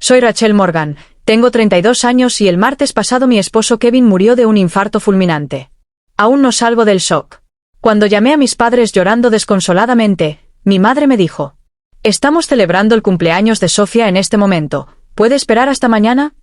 Soy Rachel Morgan, tengo 32 años y el martes pasado mi esposo Kevin murió de un infarto fulminante. Aún no salgo del shock. Cuando llamé a mis padres llorando desconsoladamente, mi madre me dijo: «Estamos celebrando el cumpleaños de Sofía en este momento, ¿puede esperar hasta mañana?».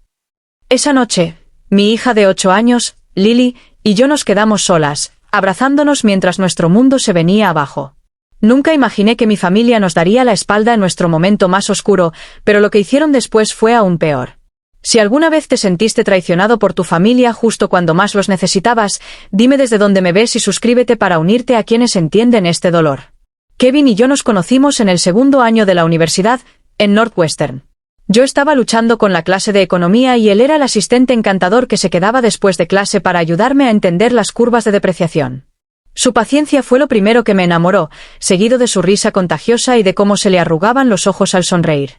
Esa noche, mi hija de 8 años, Lily, y yo nos quedamos solas, abrazándonos mientras nuestro mundo se venía abajo. Nunca imaginé que mi familia nos daría la espalda en nuestro momento más oscuro, pero lo que hicieron después fue aún peor. Si alguna vez te sentiste traicionado por tu familia justo cuando más los necesitabas, dime desde dónde me ves y suscríbete para unirte a quienes entienden este dolor. Kevin y yo nos conocimos en el segundo año de la universidad, en Northwestern. Yo estaba luchando con la clase de economía y él era el asistente encantador que se quedaba después de clase para ayudarme a entender las curvas de depreciación. Su paciencia fue lo primero que me enamoró, seguido de su risa contagiosa y de cómo se le arrugaban los ojos al sonreír.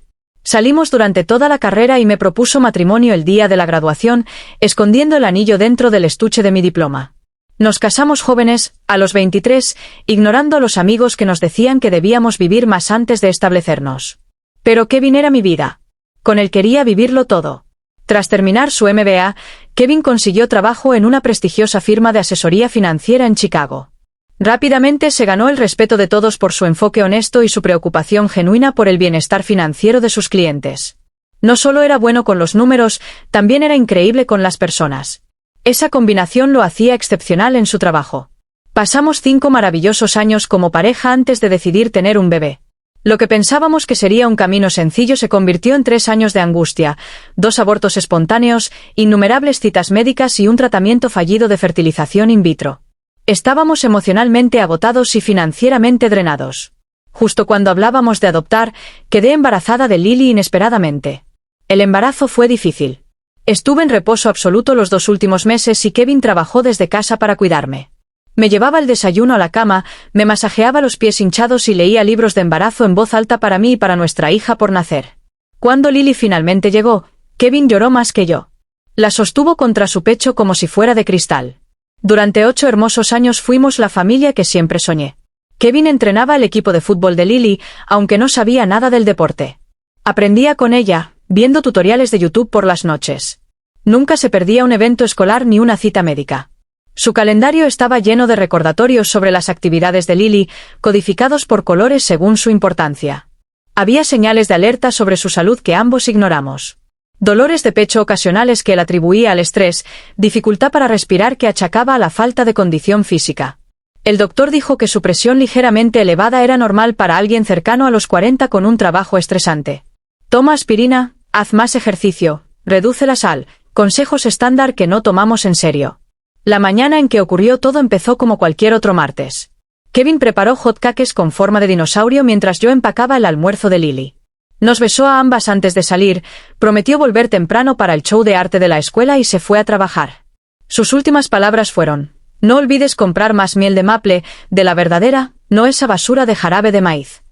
Salimos durante toda la carrera y me propuso matrimonio el día de la graduación, escondiendo el anillo dentro del estuche de mi diploma. Nos casamos jóvenes, a los 23, ignorando a los amigos que nos decían que debíamos vivir más antes de establecernos. Pero Kevin era mi vida. Con él quería vivirlo todo. Tras terminar su MBA, Kevin consiguió trabajo en una prestigiosa firma de asesoría financiera en Chicago. Rápidamente se ganó el respeto de todos por su enfoque honesto y su preocupación genuina por el bienestar financiero de sus clientes. No solo era bueno con los números, también era increíble con las personas. Esa combinación lo hacía excepcional en su trabajo. Pasamos 5 maravillosos años como pareja antes de decidir tener un bebé. Lo que pensábamos que sería un camino sencillo se convirtió en 3 años de angustia, 2 abortos espontáneos, innumerables citas médicas y un tratamiento fallido de fertilización in vitro. Estábamos emocionalmente agotados y financieramente drenados. Justo cuando hablábamos de adoptar, quedé embarazada de Lily inesperadamente. El embarazo fue difícil. Estuve en reposo absoluto los 2 últimos meses y Kevin trabajó desde casa para cuidarme. Me llevaba el desayuno a la cama, me masajeaba los pies hinchados y leía libros de embarazo en voz alta para mí y para nuestra hija por nacer. Cuando Lily finalmente llegó, Kevin lloró más que yo. La sostuvo contra su pecho como si fuera de cristal. Durante 8 hermosos años fuimos la familia que siempre soñé. Kevin entrenaba el equipo de fútbol de Lily, aunque no sabía nada del deporte. Aprendía con ella, viendo tutoriales de YouTube por las noches. Nunca se perdía un evento escolar ni una cita médica. Su calendario estaba lleno de recordatorios sobre las actividades de Lily, codificados por colores según su importancia. Había señales de alerta sobre su salud que ambos ignoramos. Dolores de pecho ocasionales que él atribuía al estrés, dificultad para respirar que achacaba a la falta de condición física. El doctor dijo que su presión ligeramente elevada era normal para alguien cercano a los 40 con un trabajo estresante. Toma aspirina, haz más ejercicio, reduce la sal, consejos estándar que no tomamos en serio. La mañana en que ocurrió todo empezó como cualquier otro martes. Kevin preparó hotcakes con forma de dinosaurio mientras yo empacaba el almuerzo de Lily. Nos besó a ambas antes de salir, prometió volver temprano para el show de arte de la escuela y se fue a trabajar. Sus últimas palabras fueron: «No olvides comprar más miel de maple, de la verdadera, no esa basura de jarabe de maíz».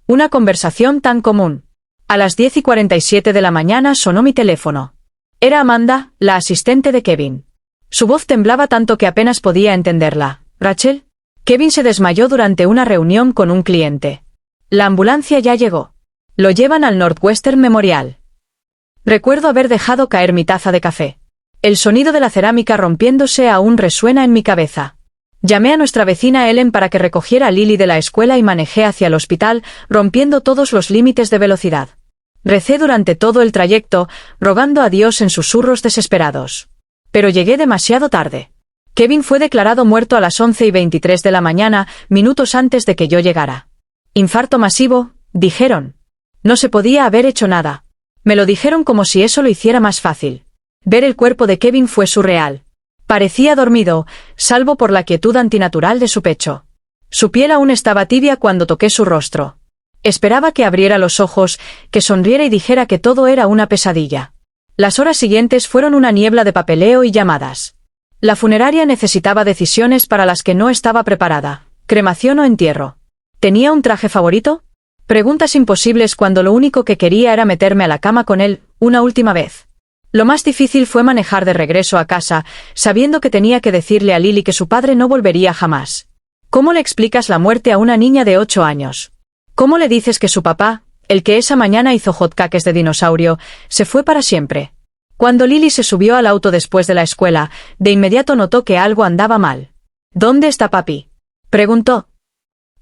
Una conversación tan común. A las 10:47 de la mañana sonó mi teléfono. Era Amanda, la asistente de Kevin. Su voz temblaba tanto que apenas podía entenderla. «¿Rachel?» Kevin se desmayó durante una reunión con un cliente. La ambulancia ya llegó. Lo llevan al Northwestern Memorial. Recuerdo haber dejado caer mi taza de café. El sonido de la cerámica rompiéndose aún resuena en mi cabeza. Llamé a nuestra vecina Ellen para que recogiera a Lily de la escuela y manejé hacia el hospital, rompiendo todos los límites de velocidad. Recé durante todo el trayecto, rogando a Dios en susurros desesperados. Pero llegué demasiado tarde. Kevin fue declarado muerto a las 11:23 de la mañana, minutos antes de que yo llegara. Infarto masivo, dijeron. No se podía haber hecho nada. Me lo dijeron como si eso lo hiciera más fácil. Ver el cuerpo de Kevin fue surreal. Parecía dormido, salvo por la quietud antinatural de su pecho. Su piel aún estaba tibia cuando toqué su rostro. Esperaba que abriera los ojos, que sonriera y dijera que todo era una pesadilla. Las horas siguientes fueron una niebla de papeleo y llamadas. La funeraria necesitaba decisiones para las que no estaba preparada. ¿Cremación o entierro? ¿Tenía un traje favorito? Preguntas imposibles cuando lo único que quería era meterme a la cama con él, una última vez. Lo más difícil fue manejar de regreso a casa, sabiendo que tenía que decirle a Lily que su padre no volvería jamás. ¿Cómo le explicas la muerte a una niña de 8 años? ¿Cómo le dices que su papá, el que esa mañana hizo hotcakes de dinosaurio, se fue para siempre. Cuando Lily se subió al auto después de la escuela, de inmediato notó que algo andaba mal. ¿Dónde está papi?, preguntó.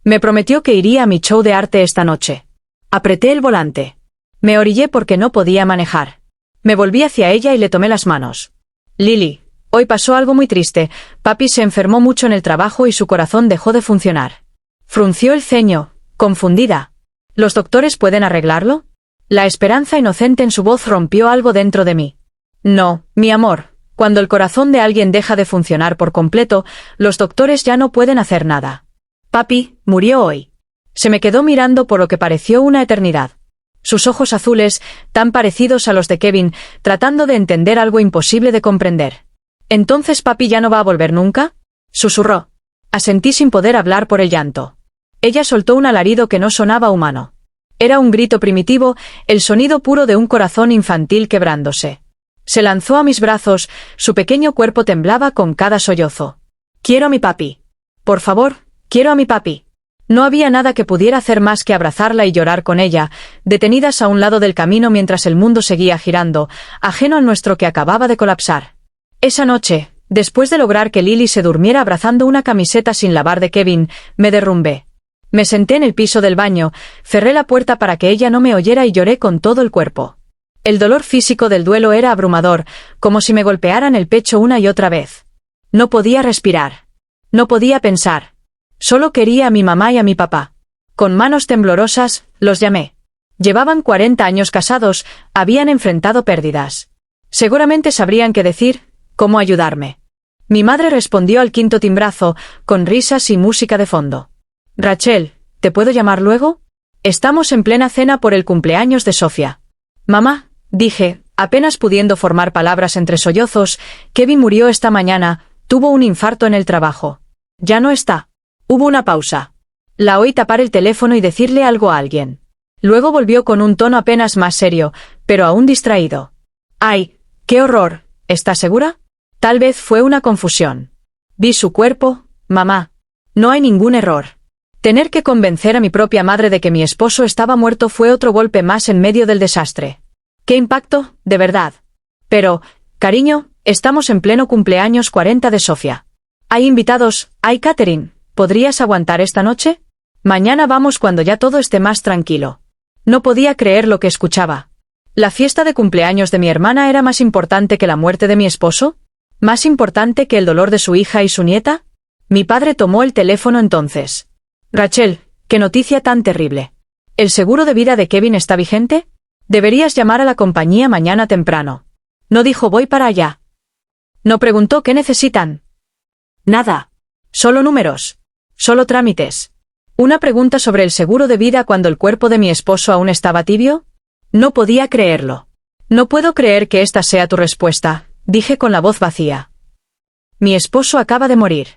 Me prometió que iría a mi show de arte esta noche. Apreté el volante. Me orillé porque no podía manejar. Me volví hacia ella y le tomé las manos. Lily, hoy pasó algo muy triste. Papi se enfermó mucho en el trabajo y su corazón dejó de funcionar. Frunció el ceño, confundida. ¿Los doctores pueden arreglarlo? La esperanza inocente en su voz rompió algo dentro de mí. No, mi amor, cuando el corazón de alguien deja de funcionar por completo, los doctores ya no pueden hacer nada. Papi murió hoy. Se me quedó mirando por lo que pareció una eternidad. Sus ojos azules, tan parecidos a los de Kevin, tratando de entender algo imposible de comprender. ¿Entonces papi ya no va a volver nunca?, susurró. Asentí sin poder hablar por el llanto. Ella soltó un alarido que no sonaba humano. Era un grito primitivo, el sonido puro de un corazón infantil quebrándose. Se lanzó a mis brazos, su pequeño cuerpo temblaba con cada sollozo. Quiero a mi papi. Por favor, quiero a mi papi. No había nada que pudiera hacer más que abrazarla y llorar con ella, detenidas a un lado del camino mientras el mundo seguía girando, ajeno al nuestro que acababa de colapsar. Esa noche, después de lograr que Lily se durmiera abrazando una camiseta sin lavar de Kevin, me derrumbé. Me senté en el piso del baño, cerré la puerta para que ella no me oyera y lloré con todo el cuerpo. El dolor físico del duelo era abrumador, como si me golpearan el pecho una y otra vez. No podía respirar. No podía pensar. Solo quería a mi mamá y a mi papá. Con manos temblorosas, los llamé. Llevaban 40 años casados, habían enfrentado pérdidas. Seguramente sabrían qué decir, cómo ayudarme. Mi madre respondió al quinto timbrazo, con risas y música de fondo. Rachel, ¿te puedo llamar luego? Estamos en plena cena por el cumpleaños de Sofía. Mamá, dije, apenas pudiendo formar palabras entre sollozos, Kevin murió esta mañana, tuvo un infarto en el trabajo. Ya no está. Hubo una pausa. La oí tapar el teléfono y decirle algo a alguien. Luego volvió con un tono apenas más serio, pero aún distraído. ¡Ay, qué horror! ¿Estás segura? Tal vez fue una confusión. Vi su cuerpo, mamá. No hay ningún error. Tener que convencer a mi propia madre de que mi esposo estaba muerto fue otro golpe más en medio del desastre. ¡Qué impacto, de verdad! Pero, cariño, estamos en pleno cumpleaños 40 de Sofía. Hay invitados, hay catering. ¿Podrías aguantar esta noche? Mañana vamos cuando ya todo esté más tranquilo. No podía creer lo que escuchaba. ¿La fiesta de cumpleaños de mi hermana era más importante que la muerte de mi esposo? ¿Más importante que el dolor de su hija y su nieta? Mi padre tomó el teléfono entonces. Rachel, qué noticia tan terrible. ¿El seguro de vida de Kevin está vigente? Deberías llamar a la compañía mañana temprano. No dijo voy para allá. No preguntó qué necesitan. Nada. Solo números. Solo trámites. ¿Una pregunta sobre el seguro de vida cuando el cuerpo de mi esposo aún estaba tibio? No podía creerlo. No puedo creer que esta sea tu respuesta, dije con la voz vacía. Mi esposo acaba de morir.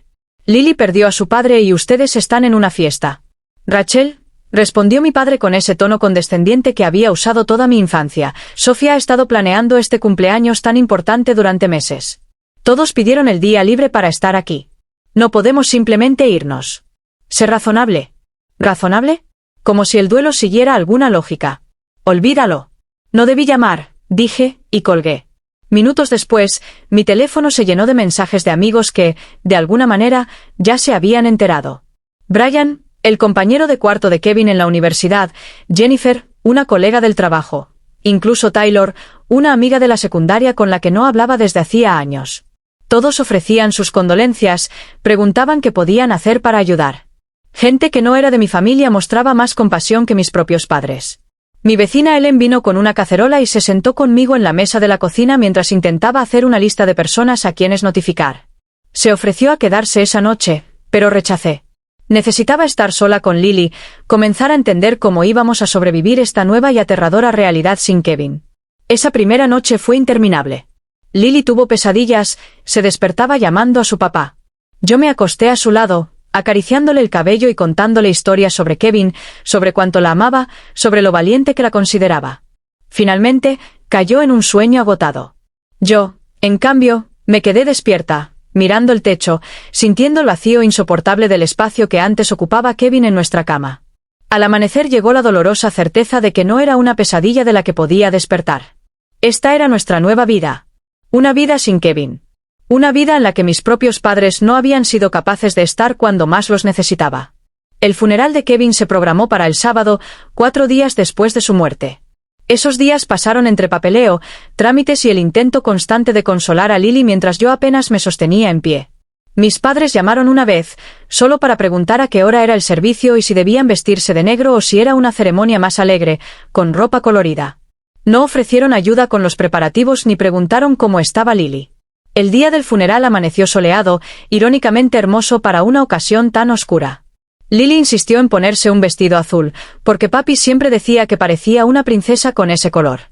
Lily perdió a su padre y ustedes están en una fiesta. Rachel, respondió mi padre con ese tono condescendiente que había usado toda mi infancia, Sofía ha estado planeando este cumpleaños tan importante durante meses. Todos pidieron el día libre para estar aquí. No podemos simplemente irnos. Sé razonable. ¿Razonable? Como si el duelo siguiera alguna lógica. Olvídalo. No debí llamar, dije, y colgué. Minutos después, mi teléfono se llenó de mensajes de amigos que, de alguna manera, ya se habían enterado. Brian, el compañero de cuarto de Kevin en la universidad, Jennifer, una colega del trabajo, incluso Taylor, una amiga de la secundaria con la que no hablaba desde hacía años. Todos ofrecían sus condolencias, preguntaban qué podían hacer para ayudar. Gente que no era de mi familia mostraba más compasión que mis propios padres. Mi vecina Ellen vino con una cacerola y se sentó conmigo en la mesa de la cocina mientras intentaba hacer una lista de personas a quienes notificar. Se ofreció a quedarse esa noche, pero rechacé. Necesitaba estar sola con Lily, comenzar a entender cómo íbamos a sobrevivir esta nueva y aterradora realidad sin Kevin. Esa primera noche fue interminable. Lily tuvo pesadillas, se despertaba llamando a su papá. Yo me acosté a su lado, acariciándole el cabello y contándole historias sobre Kevin, sobre cuánto la amaba, sobre lo valiente que la consideraba. Finalmente, cayó en un sueño agotado. Yo, en cambio, me quedé despierta, mirando el techo, sintiendo el vacío insoportable del espacio que antes ocupaba Kevin en nuestra cama. Al amanecer llegó la dolorosa certeza de que no era una pesadilla de la que podía despertar. Esta era nuestra nueva vida. Una vida sin Kevin. Una vida en la que mis propios padres no habían sido capaces de estar cuando más los necesitaba. El funeral de Kevin se programó para el sábado, 4 días después de su muerte. Esos días pasaron entre papeleo, trámites y el intento constante de consolar a Lily mientras yo apenas me sostenía en pie. Mis padres llamaron una vez, solo para preguntar a qué hora era el servicio y si debían vestirse de negro o si era una ceremonia más alegre, con ropa colorida. No ofrecieron ayuda con los preparativos ni preguntaron cómo estaba Lily. El día del funeral amaneció soleado, irónicamente hermoso para una ocasión tan oscura. Lily insistió en ponerse un vestido azul, porque papi siempre decía que parecía una princesa con ese color.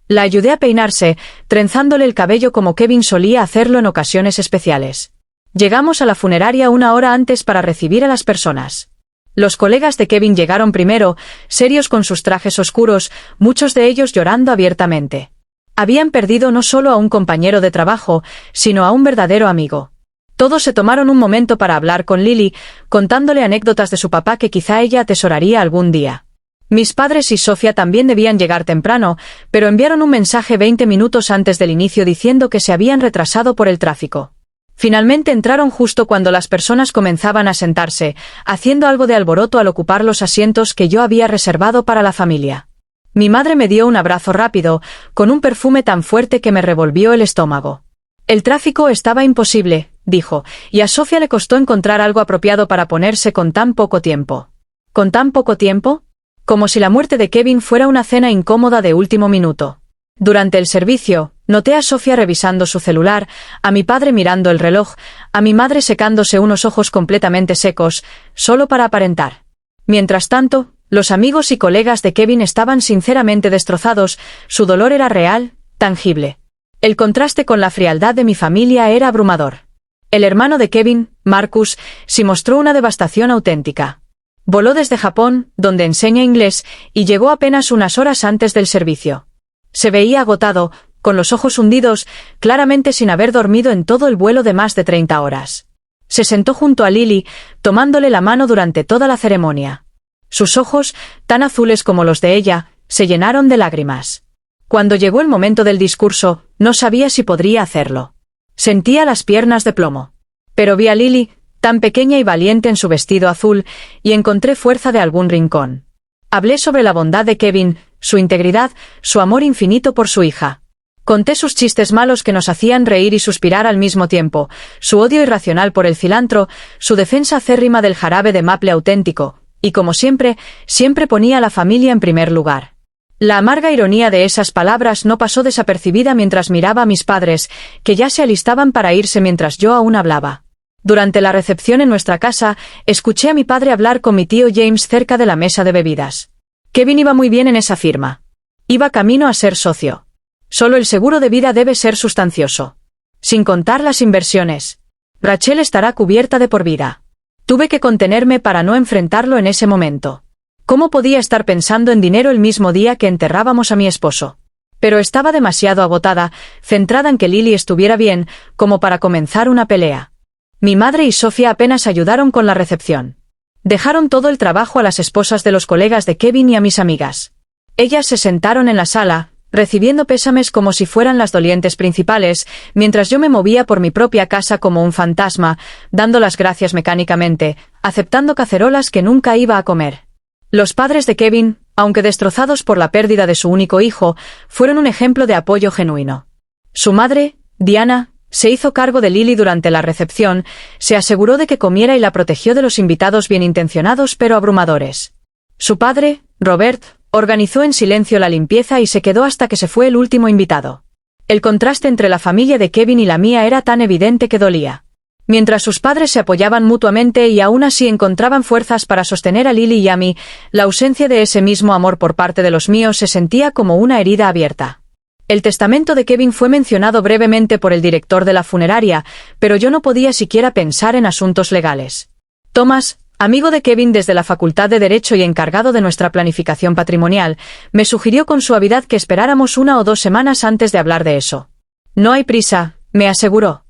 La ayudé a peinarse, trenzándole el cabello como Kevin solía hacerlo en ocasiones especiales. Llegamos a la funeraria 1 hora antes para recibir a las personas. Los colegas de Kevin llegaron primero, serios con sus trajes oscuros, muchos de ellos llorando abiertamente. Habían perdido no solo a un compañero de trabajo, sino a un verdadero amigo. Todos se tomaron un momento para hablar con Lily, contándole anécdotas de su papá que quizá ella atesoraría algún día. Mis padres y Sofía también debían llegar temprano, pero enviaron un mensaje 20 minutos antes del inicio diciendo que se habían retrasado por el tráfico. Finalmente entraron justo cuando las personas comenzaban a sentarse, haciendo algo de alboroto al ocupar los asientos que yo había reservado para la familia. Mi madre me dio un abrazo rápido, con un perfume tan fuerte que me revolvió el estómago. El tráfico estaba imposible, dijo, y a Sofía le costó encontrar algo apropiado para ponerse con tan poco tiempo. ¿Con tan poco tiempo? Como si la muerte de Kevin fuera una cena incómoda de último minuto. Durante el servicio, noté a Sofía revisando su celular, a mi padre mirando el reloj, a mi madre secándose unos ojos completamente secos, solo para aparentar. Mientras tanto, los amigos y colegas de Kevin estaban sinceramente destrozados, su dolor era real, tangible. El contraste con la frialdad de mi familia era abrumador. El hermano de Kevin, Marcus, sí mostró una devastación auténtica. Voló desde Japón, donde enseña inglés, y llegó apenas unas horas antes del servicio. Se veía agotado, con los ojos hundidos, claramente sin haber dormido en todo el vuelo de más de 30 horas. Se sentó junto a Lily, tomándole la mano durante toda la ceremonia. Sus ojos, tan azules como los de ella, se llenaron de lágrimas. Cuando llegó el momento del discurso, no sabía si podría hacerlo. Sentía las piernas de plomo. Pero vi a Lily, tan pequeña y valiente en su vestido azul, y encontré fuerza de algún rincón. Hablé sobre la bondad de Kevin, su integridad, su amor infinito por su hija. Conté sus chistes malos que nos hacían reír y suspirar al mismo tiempo, su odio irracional por el cilantro, su defensa acérrima del jarabe de maple auténtico, y como siempre, siempre ponía a la familia en primer lugar. La amarga ironía de esas palabras no pasó desapercibida mientras miraba a mis padres, que ya se alistaban para irse mientras yo aún hablaba. Durante la recepción en nuestra casa, escuché a mi padre hablar con mi tío James cerca de la mesa de bebidas. Kevin iba muy bien en esa firma. Iba camino a ser socio. Solo el seguro de vida debe ser sustancioso. Sin contar las inversiones. Rachel estará cubierta de por vida. Tuve que contenerme para no enfrentarlo en ese momento. ¿Cómo podía estar pensando en dinero el mismo día que enterrábamos a mi esposo? Pero estaba demasiado agotada, centrada en que Lily estuviera bien, como para comenzar una pelea. Mi madre y Sofía apenas ayudaron con la recepción. Dejaron todo el trabajo a las esposas de los colegas de Kevin y a mis amigas. Ellas se sentaron en la sala, recibiendo pésames como si fueran las dolientes principales, mientras yo me movía por mi propia casa como un fantasma, dando las gracias mecánicamente, aceptando cacerolas que nunca iba a comer. Los padres de Kevin, aunque destrozados por la pérdida de su único hijo, fueron un ejemplo de apoyo genuino. Su madre, Diana, se hizo cargo de Lily durante la recepción, se aseguró de que comiera y la protegió de los invitados bienintencionados pero abrumadores. Su padre, Robert, organizó en silencio la limpieza y se quedó hasta que se fue el último invitado. El contraste entre la familia de Kevin y la mía era tan evidente que dolía. Mientras sus padres se apoyaban mutuamente y aún así encontraban fuerzas para sostener a Lily y a mí, la ausencia de ese mismo amor por parte de los míos se sentía como una herida abierta. El testamento de Kevin fue mencionado brevemente por el director de la funeraria, pero yo no podía siquiera pensar en asuntos legales. Thomas, amigo de Kevin desde la Facultad de Derecho y encargado de nuestra planificación patrimonial, me sugirió con suavidad que esperáramos 1 o 2 semanas antes de hablar de eso. No hay prisa, me aseguró.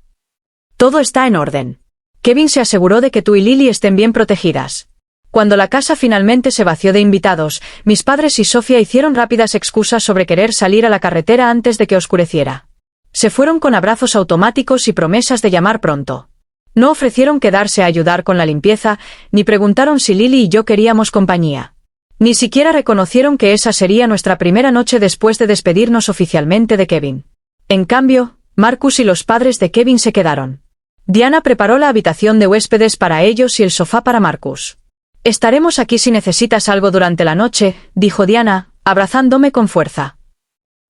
Todo está en orden. Kevin se aseguró de que tú y Lily estén bien protegidas. Cuando la casa finalmente se vació de invitados, mis padres y Sofía hicieron rápidas excusas sobre querer salir a la carretera antes de que oscureciera. Se fueron con abrazos automáticos y promesas de llamar pronto. No ofrecieron quedarse a ayudar con la limpieza, ni preguntaron si Lily y yo queríamos compañía. Ni siquiera reconocieron que esa sería nuestra primera noche después de despedirnos oficialmente de Kevin. En cambio, Marcus y los padres de Kevin se quedaron. Diana preparó la habitación de huéspedes para ellos y el sofá para Marcus. «Estaremos aquí si necesitas algo durante la noche», dijo Diana, abrazándome con fuerza.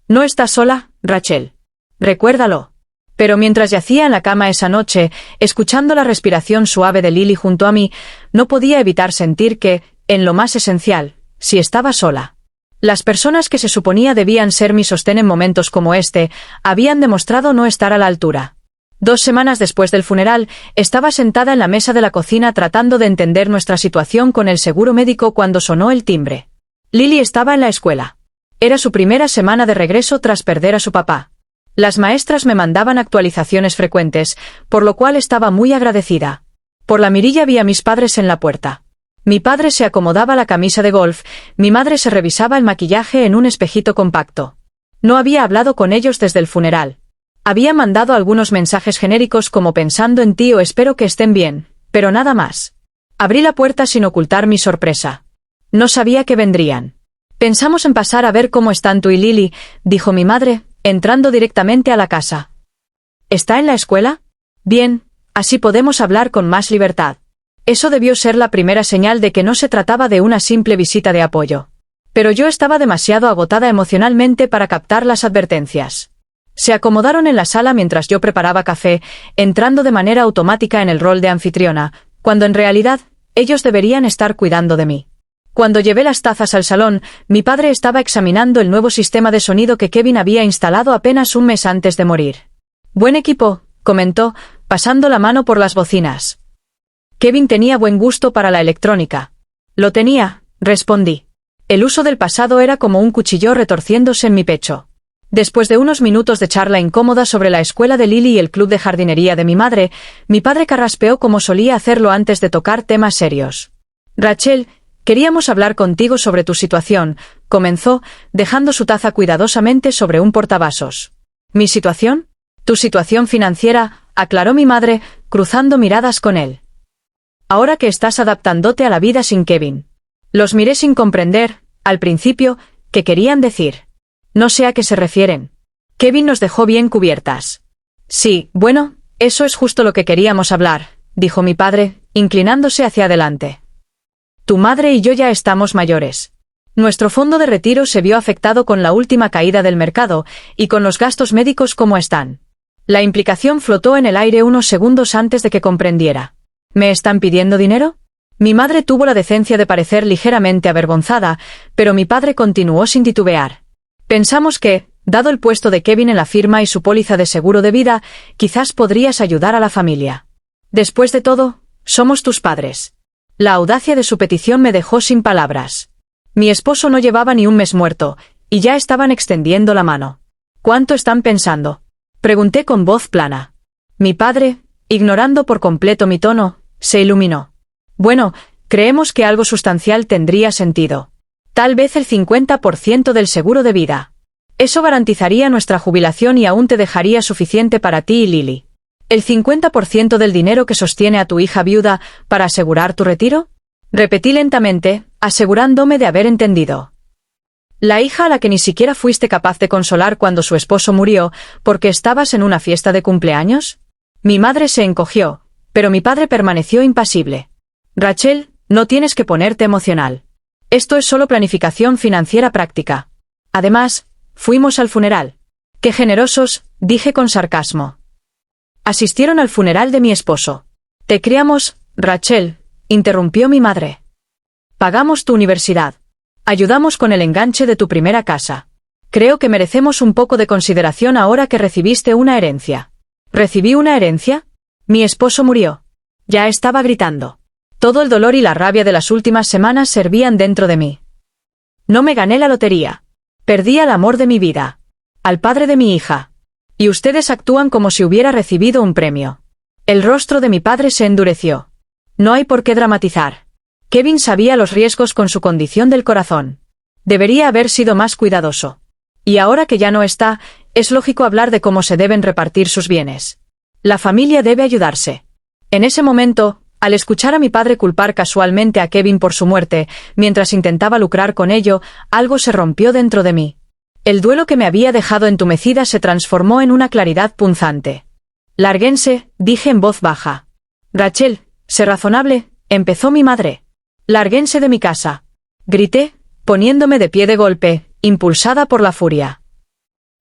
«No estás sola, Rachel. Recuérdalo». Pero mientras yacía en la cama esa noche, escuchando la respiración suave de Lily junto a mí, no podía evitar sentir que, en lo más esencial, sí estaba sola. Las personas que se suponía debían ser mi sostén en momentos como este, habían demostrado no estar a la altura. 2 semanas después del funeral, estaba sentada en la mesa de la cocina tratando de entender nuestra situación con el seguro médico cuando sonó el timbre. Lily estaba en la escuela. Era su primera semana de regreso tras perder a su papá. Las maestras me mandaban actualizaciones frecuentes, por lo cual estaba muy agradecida. Por la mirilla vi a mis padres en la puerta. Mi padre se acomodaba la camisa de golf, mi madre se revisaba el maquillaje en un espejito compacto. No había hablado con ellos desde el funeral. Había mandado algunos mensajes genéricos como pensando en ti o espero que estén bien, pero nada más. Abrí la puerta sin ocultar mi sorpresa. No sabía que vendrían. Pensamos en pasar a ver cómo están tú y Lily, dijo mi madre, entrando directamente a la casa. ¿Está en la escuela? Bien, así podemos hablar con más libertad. Eso debió ser la primera señal de que no se trataba de una simple visita de apoyo. Pero yo estaba demasiado agotada emocionalmente para captar las advertencias. Se acomodaron en la sala mientras yo preparaba café, entrando de manera automática en el rol de anfitriona, cuando en realidad, ellos deberían estar cuidando de mí. Cuando llevé las tazas al salón, mi padre estaba examinando el nuevo sistema de sonido que Kevin había instalado apenas un mes antes de morir. «Buen equipo», comentó, pasando la mano por las bocinas. Kevin tenía buen gusto para la electrónica. «Lo tenía», respondí. El uso del pasado era como un cuchillo retorciéndose en mi pecho. Después de unos minutos de charla incómoda sobre la escuela de Lily y el club de jardinería de mi madre, mi padre carraspeó como solía hacerlo antes de tocar temas serios. «Rachel, queríamos hablar contigo sobre tu situación», comenzó, dejando su taza cuidadosamente sobre un portavasos. «¿Mi situación?» «Tu situación financiera», aclaró mi madre, cruzando miradas con él. «Ahora que estás adaptándote a la vida sin Kevin». Los miré sin comprender, al principio, qué querían decir. No sé a qué se refieren. Kevin nos dejó bien cubiertas. Sí, bueno, eso es justo lo que queríamos hablar, dijo mi padre, inclinándose hacia adelante. Tu madre y yo ya estamos mayores. Nuestro fondo de retiro se vio afectado con la última caída del mercado, y con los gastos médicos como están. La implicación flotó en el aire unos segundos antes de que comprendiera. ¿Me están pidiendo dinero? Mi madre tuvo la decencia de parecer ligeramente avergonzada, pero mi padre continuó sin titubear. Pensamos que, dado el puesto de Kevin en la firma y su póliza de seguro de vida, quizás podrías ayudar a la familia. Después de todo, somos tus padres. La audacia de su petición me dejó sin palabras. Mi esposo no llevaba ni un mes muerto, y ya estaban extendiendo la mano. ¿Cuánto están pensando? Pregunté con voz plana. Mi padre, ignorando por completo mi tono, se iluminó. Bueno, creemos que algo sustancial tendría sentido. Tal vez el 50% del seguro de vida. Eso garantizaría nuestra jubilación y aún te dejaría suficiente para ti y Lily. ¿El 50% del dinero que sostiene a tu hija viuda para asegurar tu retiro? Repetí lentamente, asegurándome de haber entendido. La hija a la que ni siquiera fuiste capaz de consolar cuando su esposo murió, porque estabas en una fiesta de cumpleaños. Mi madre se encogió, pero mi padre permaneció impasible. Rachel, no tienes que ponerte emocional. Esto es solo planificación financiera práctica. Además, fuimos al funeral. ¡Qué generosos!, dije con sarcasmo. Asistieron al funeral de mi esposo. Te criamos, Rachel, interrumpió mi madre. Pagamos tu universidad. Ayudamos con el enganche de tu primera casa. Creo que merecemos un poco de consideración ahora que recibiste una herencia. ¿Recibí una herencia? Mi esposo murió. Ya estaba gritando. Todo el dolor y la rabia de las últimas semanas servían dentro de mí. No me gané la lotería. Perdí al amor de mi vida. Al padre de mi hija. Y ustedes actúan como si hubiera recibido un premio. El rostro de mi padre se endureció. No hay por qué dramatizar. Kevin sabía los riesgos con su condición del corazón. Debería haber sido más cuidadoso. Y ahora que ya no está, es lógico hablar de cómo se deben repartir sus bienes. La familia debe ayudarse. En ese momento, al escuchar a mi padre culpar casualmente a Kevin por su muerte, mientras intentaba lucrar con ello, algo se rompió dentro de mí. El duelo que me había dejado entumecida se transformó en una claridad punzante. Lárguense, dije en voz baja. Rachel, sé razonable, empezó mi madre. Lárguense de mi casa. Grité, poniéndome de pie de golpe, impulsada por la furia.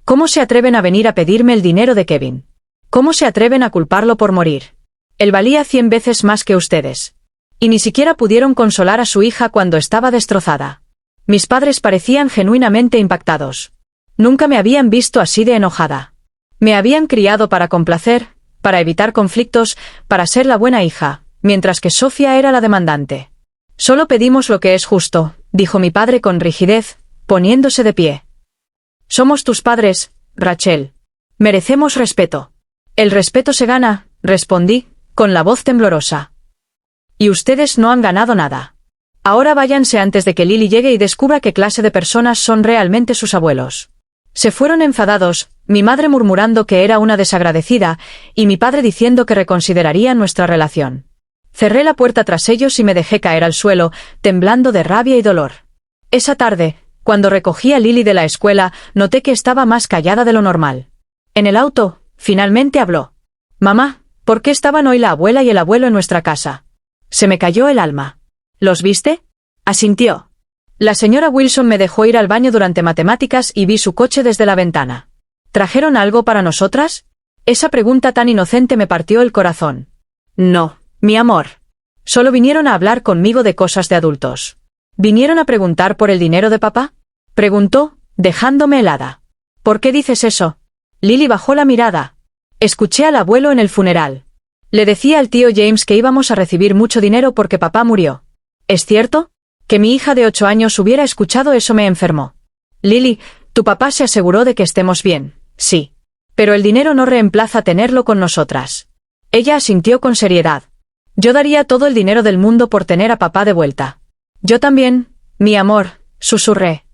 ¿Cómo se atreven a venir a pedirme el dinero de Kevin? ¿Cómo se atreven a culparlo por morir? Él valía 100 veces más que ustedes. Y ni siquiera pudieron consolar a su hija cuando estaba destrozada. Mis padres parecían genuinamente impactados. Nunca me habían visto así de enojada. Me habían criado para complacer, para evitar conflictos, para ser la buena hija, mientras que Sofía era la demandante. Solo pedimos lo que es justo, dijo mi padre con rigidez, poniéndose de pie. Somos tus padres, Rachel. Merecemos respeto. El respeto se gana, respondí, con la voz temblorosa. Y ustedes no han ganado nada. Ahora váyanse antes de que Lily llegue y descubra qué clase de personas son realmente sus abuelos. Se fueron enfadados, mi madre murmurando que era una desagradecida, y mi padre diciendo que reconsideraría nuestra relación. Cerré la puerta tras ellos y me dejé caer al suelo, temblando de rabia y dolor. Esa tarde, cuando recogí a Lily de la escuela, noté que estaba más callada de lo normal. En el auto, finalmente habló. Mamá, ¿por qué estaban hoy la abuela y el abuelo en nuestra casa? Se me cayó el alma. ¿Los viste? Asintió. La señora Wilson me dejó ir al baño durante matemáticas y vi su coche desde la ventana. ¿Trajeron algo para nosotras? Esa pregunta tan inocente me partió el corazón. No, mi amor. Solo vinieron a hablar conmigo de cosas de adultos. ¿Vinieron a preguntar por el dinero de papá? Preguntó, dejándome helada. ¿Por qué dices eso? Lily bajó la mirada. Escuché al abuelo en el funeral. Le decía al tío James que íbamos a recibir mucho dinero porque papá murió. ¿Es cierto? Que mi hija de 8 años hubiera escuchado eso me enfermó. Lily, tu papá se aseguró de que estemos bien, sí. Pero el dinero no reemplaza tenerlo con nosotras. Ella asintió con seriedad. Yo daría todo el dinero del mundo por tener a papá de vuelta. Yo también, mi amor, susurré.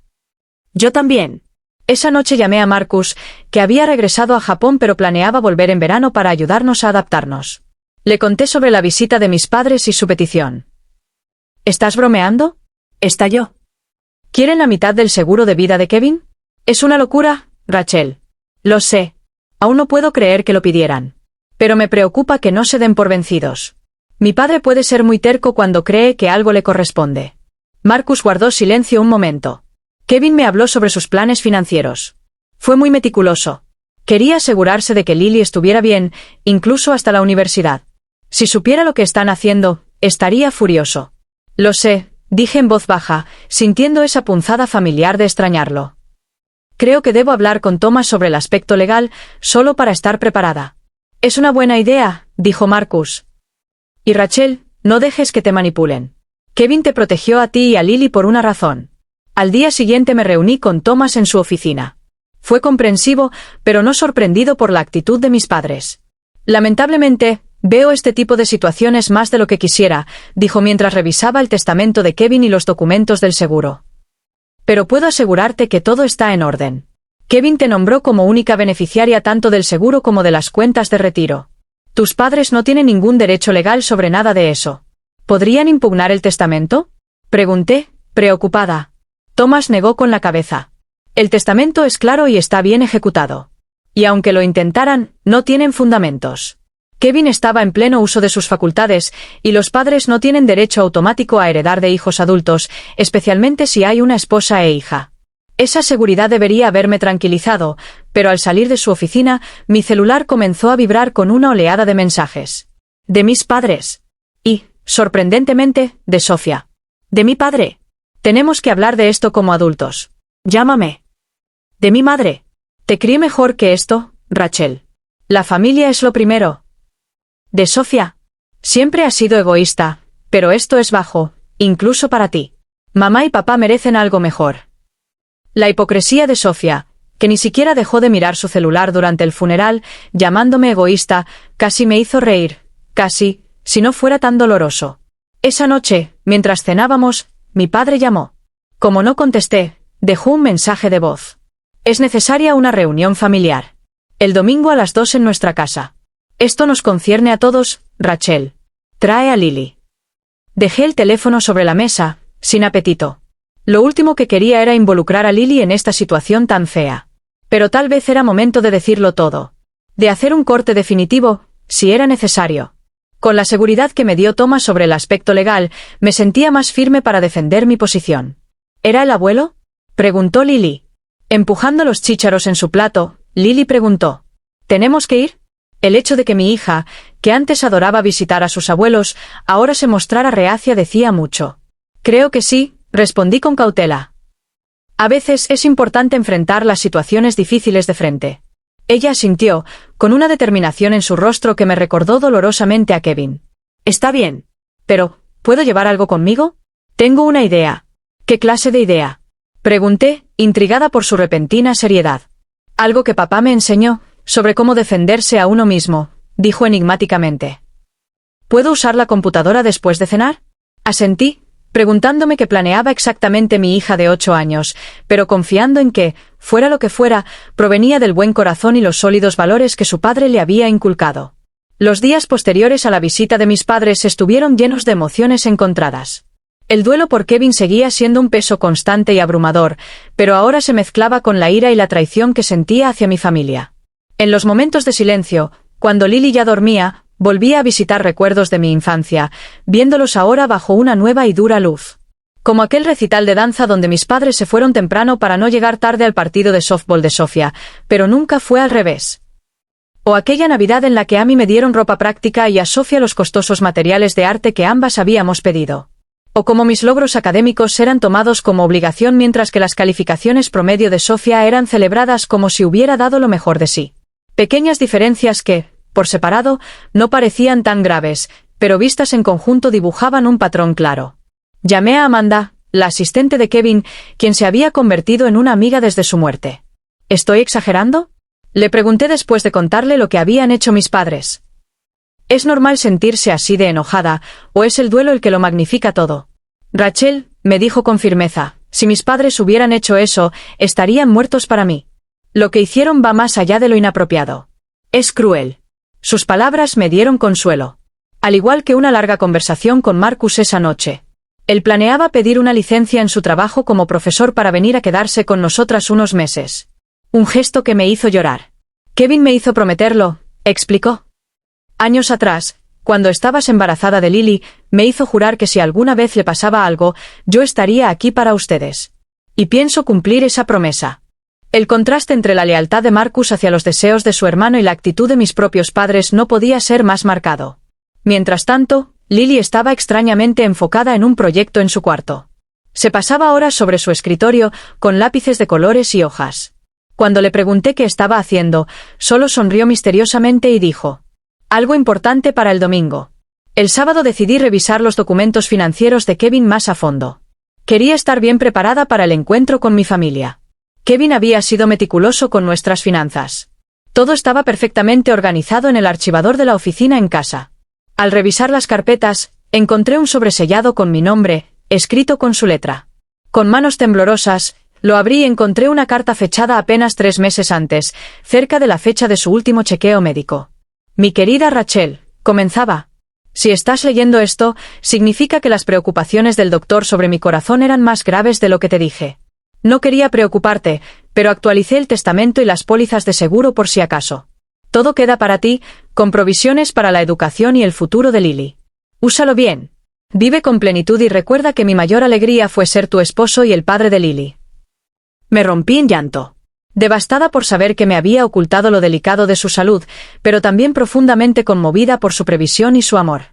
Yo también. Esa noche llamé a Marcus, que había regresado a Japón pero planeaba volver en verano para ayudarnos a adaptarnos. Le conté sobre la visita de mis padres y su petición. ¿Estás bromeando? Estalló. ¿Quieren la mitad del seguro de vida de Kevin? Es una locura, Rachel. Lo sé. Aún no puedo creer que lo pidieran. Pero me preocupa que no se den por vencidos. Mi padre puede ser muy terco cuando cree que algo le corresponde. Marcus guardó silencio un momento. Kevin me habló sobre sus planes financieros. Fue muy meticuloso. Quería asegurarse de que Lily estuviera bien, incluso hasta la universidad. Si supiera lo que están haciendo, estaría furioso. Lo sé, dije en voz baja, sintiendo esa punzada familiar de extrañarlo. Creo que debo hablar con Thomas sobre el aspecto legal, solo para estar preparada. Es una buena idea, dijo Marcus. Y Rachel, no dejes que te manipulen. Kevin te protegió a ti y a Lily por una razón. Al día siguiente me reuní con Thomas en su oficina. Fue comprensivo, pero no sorprendido por la actitud de mis padres. Lamentablemente, veo este tipo de situaciones más de lo que quisiera, dijo mientras revisaba el testamento de Kevin y los documentos del seguro. Pero puedo asegurarte que todo está en orden. Kevin te nombró como única beneficiaria tanto del seguro como de las cuentas de retiro. Tus padres no tienen ningún derecho legal sobre nada de eso. ¿Podrían impugnar el testamento? Pregunté, preocupada. Thomas negó con la cabeza. El testamento es claro y está bien ejecutado. Y aunque lo intentaran, no tienen fundamentos. Kevin estaba en pleno uso de sus facultades, y los padres no tienen derecho automático a heredar de hijos adultos, especialmente si hay una esposa e hija. Esa seguridad debería haberme tranquilizado, pero al salir de su oficina, mi celular comenzó a vibrar con una oleada de mensajes. De mis padres. Y, sorprendentemente, de Sofía. De mi padre. Tenemos que hablar de esto como adultos. Llámame. De mi madre. Te crié mejor que esto, Rachel. La familia es lo primero. De Sofía. Siempre has sido egoísta, pero esto es bajo, incluso para ti. Mamá y papá merecen algo mejor. La hipocresía de Sofía, que ni siquiera dejó de mirar su celular durante el funeral, llamándome egoísta, casi me hizo reír, casi, si no fuera tan doloroso. Esa noche, mientras cenábamos, mi padre llamó. Como no contesté, dejó un mensaje de voz. Es necesaria una reunión familiar. El domingo a las 2 en nuestra casa. Esto nos concierne a todos, Rachel. Trae a Lily. Dejé el teléfono sobre la mesa, sin apetito. Lo último que quería era involucrar a Lily en esta situación tan fea. Pero tal vez era momento de decirlo todo. De hacer un corte definitivo, si era necesario. Con la seguridad que me dio Thomas sobre el aspecto legal, me sentía más firme para defender mi posición. ¿Era el abuelo?, preguntó Lily. Empujando los chícharos en su plato, Lily preguntó. ¿Tenemos que ir? El hecho de que mi hija, que antes adoraba visitar a sus abuelos, ahora se mostrara reacia decía mucho. Creo que sí, respondí con cautela. A veces es importante enfrentar las situaciones difíciles de frente. Ella asintió, con una determinación en su rostro que me recordó dolorosamente a Kevin. Está bien. Pero, ¿puedo llevar algo conmigo? Tengo una idea. ¿Qué clase de idea?, pregunté, intrigada por su repentina seriedad. Algo que papá me enseñó, sobre cómo defenderse a uno mismo, dijo enigmáticamente. ¿Puedo usar la computadora después de cenar? Asentí, preguntándome qué planeaba exactamente mi hija de 8 años, pero confiando en que, fuera lo que fuera, provenía del buen corazón y los sólidos valores que su padre le había inculcado. Los días posteriores a la visita de mis padres estuvieron llenos de emociones encontradas. El duelo por Kevin seguía siendo un peso constante y abrumador, pero ahora se mezclaba con la ira y la traición que sentía hacia mi familia. En los momentos de silencio, cuando Lily ya dormía, volvía a visitar recuerdos de mi infancia, viéndolos ahora bajo una nueva y dura luz. Como aquel recital de danza donde mis padres se fueron temprano para no llegar tarde al partido de softball de Sofía, pero nunca fue al revés. O aquella Navidad en la que a mí me dieron ropa práctica y a Sofía los costosos materiales de arte que ambas habíamos pedido. O como mis logros académicos eran tomados como obligación mientras que las calificaciones promedio de Sofía eran celebradas como si hubiera dado lo mejor de sí. Pequeñas diferencias que, por separado, no parecían tan graves, pero vistas en conjunto dibujaban un patrón claro. Llamé a Amanda, la asistente de Kevin, quien se había convertido en una amiga desde su muerte. ¿Estoy exagerando?, le pregunté después de contarle lo que habían hecho mis padres. ¿Es normal sentirse así de enojada, o es el duelo el que lo magnifica todo? Rachel, me dijo con firmeza, si mis padres hubieran hecho eso, estarían muertos para mí. Lo que hicieron va más allá de lo inapropiado. Es cruel. Sus palabras me dieron consuelo. Al igual que una larga conversación con Marcus esa noche. Él planeaba pedir una licencia en su trabajo como profesor para venir a quedarse con nosotras unos meses. Un gesto que me hizo llorar. Kevin me hizo prometerlo, explicó. Años atrás, cuando estabas embarazada de Lily, me hizo jurar que si alguna vez le pasaba algo, yo estaría aquí para ustedes. Y pienso cumplir esa promesa. El contraste entre la lealtad de Marcus hacia los deseos de su hermano y la actitud de mis propios padres no podía ser más marcado. Mientras tanto, Lily estaba extrañamente enfocada en un proyecto en su cuarto. Se pasaba horas sobre su escritorio, con lápices de colores y hojas. Cuando le pregunté qué estaba haciendo, solo sonrió misteriosamente y dijo: algo importante para el domingo. El sábado decidí revisar los documentos financieros de Kevin más a fondo. Quería estar bien preparada para el encuentro con mi familia. Kevin había sido meticuloso con nuestras finanzas. Todo estaba perfectamente organizado en el archivador de la oficina en casa. Al revisar las carpetas, encontré un sobresellado con mi nombre, escrito con su letra. Con manos temblorosas, lo abrí y encontré una carta fechada apenas 3 meses antes, cerca de la fecha de su último chequeo médico. Mi querida Rachel, comenzaba. Si estás leyendo esto, significa que las preocupaciones del doctor sobre mi corazón eran más graves de lo que te dije. No quería preocuparte, pero actualicé el testamento y las pólizas de seguro por si acaso. Todo queda para ti, con provisiones para la educación y el futuro de Lily. Úsalo bien. Vive con plenitud y recuerda que mi mayor alegría fue ser tu esposo y el padre de Lily. Me rompí en llanto. Devastada por saber que me había ocultado lo delicado de su salud, pero también profundamente conmovida por su previsión y su amor.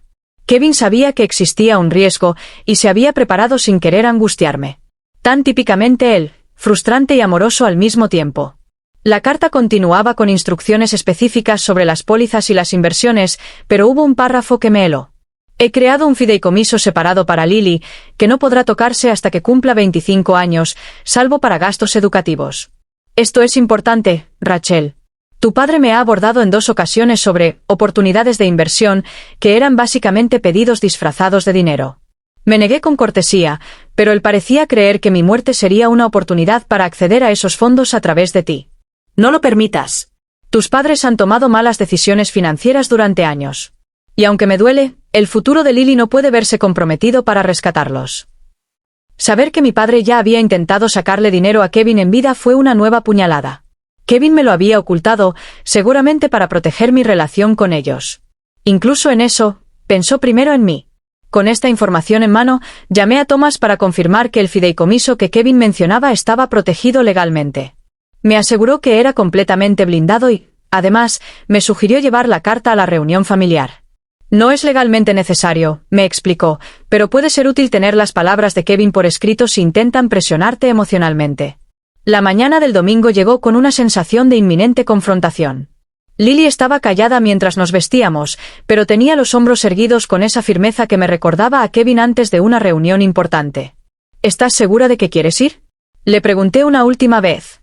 Kevin sabía que existía un riesgo, y se había preparado sin querer angustiarme. Tan típicamente él, frustrante y amoroso al mismo tiempo. La carta continuaba con instrucciones específicas sobre las pólizas y las inversiones, pero hubo un párrafo que me heló. He creado un fideicomiso separado para Lily, que no podrá tocarse hasta que cumpla 25 años, salvo para gastos educativos. Esto es importante, Rachel. Tu padre me ha abordado en 2 ocasiones sobre oportunidades de inversión que eran básicamente pedidos disfrazados de dinero. Me negué con cortesía, pero él parecía creer que mi muerte sería una oportunidad para acceder a esos fondos a través de ti. No lo permitas. Tus padres han tomado malas decisiones financieras durante años. Y aunque me duele, el futuro de Lily no puede verse comprometido para rescatarlos. Saber que mi padre ya había intentado sacarle dinero a Kevin en vida fue una nueva puñalada. Kevin me lo había ocultado, seguramente para proteger mi relación con ellos. Incluso en eso, pensó primero en mí. Con esta información en mano, llamé a Thomas para confirmar que el fideicomiso que Kevin mencionaba estaba protegido legalmente. Me aseguró que era completamente blindado y, además, me sugirió llevar la carta a la reunión familiar. No es legalmente necesario, me explicó, pero puede ser útil tener las palabras de Kevin por escrito si intentan presionarte emocionalmente. La mañana del domingo llegó con una sensación de inminente confrontación. Lily estaba callada mientras nos vestíamos, pero tenía los hombros erguidos con esa firmeza que me recordaba a Kevin antes de una reunión importante. ¿Estás segura de que quieres ir? Le pregunté una última vez.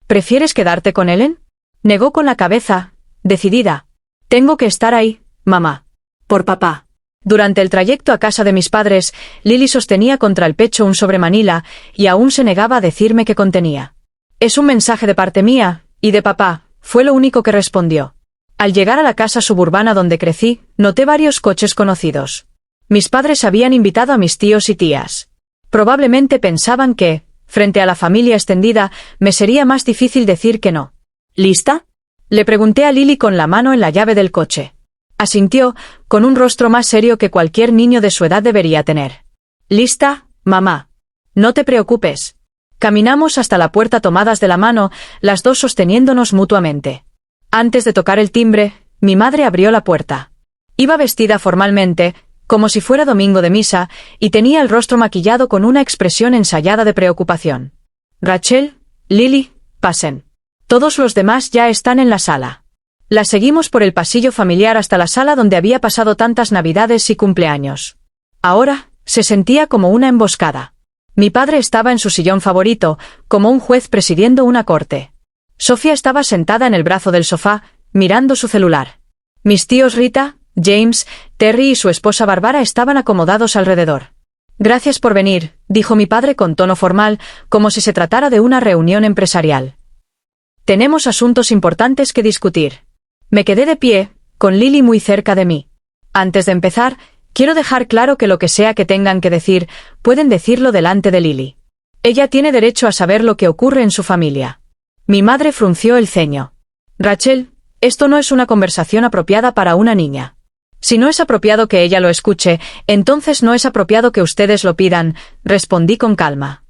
¿Prefieres quedarte con Ellen? Negó con la cabeza, decidida. Tengo que estar ahí, mamá. Por papá. Durante el trayecto a casa de mis padres, Lily sostenía contra el pecho un sobre Manila, y aún se negaba a decirme qué contenía. Es un mensaje de parte mía, y de papá, fue lo único que respondió. Al llegar a la casa suburbana donde crecí, noté varios coches conocidos. Mis padres habían invitado a mis tíos y tías. Probablemente pensaban que, frente a la familia extendida, me sería más difícil decir que no. ¿Lista? Le pregunté a Lily con la mano en la llave del coche. Asintió, con un rostro más serio que cualquier niño de su edad debería tener. «Lista, mamá. No te preocupes». Caminamos hasta la puerta tomadas de la mano, las dos sosteniéndonos mutuamente. Antes de tocar el timbre, mi madre abrió la puerta. Iba vestida formalmente, como si fuera domingo de misa, y tenía el rostro maquillado con una expresión ensayada de preocupación. «Rachel, Lily, pasen. Todos los demás ya están en la sala». La seguimos por el pasillo familiar hasta la sala donde había pasado tantas navidades y cumpleaños. Ahora, se sentía como una emboscada. Mi padre estaba en su sillón favorito, como un juez presidiendo una corte. Sofía estaba sentada en el brazo del sofá, mirando su celular. Mis tíos Rita, James, Terry y su esposa Barbara estaban acomodados alrededor. «Gracias por venir», dijo mi padre con tono formal, como si se tratara de una reunión empresarial. «Tenemos asuntos importantes que discutir». Me quedé de pie, con Lily muy cerca de mí. Antes de empezar, quiero dejar claro que lo que sea que tengan que decir, pueden decirlo delante de Lily. Ella tiene derecho a saber lo que ocurre en su familia. Mi madre frunció el ceño. «Rachel, esto no es una conversación apropiada para una niña. Si no es apropiado que ella lo escuche, entonces no es apropiado que ustedes lo pidan», respondí con calma.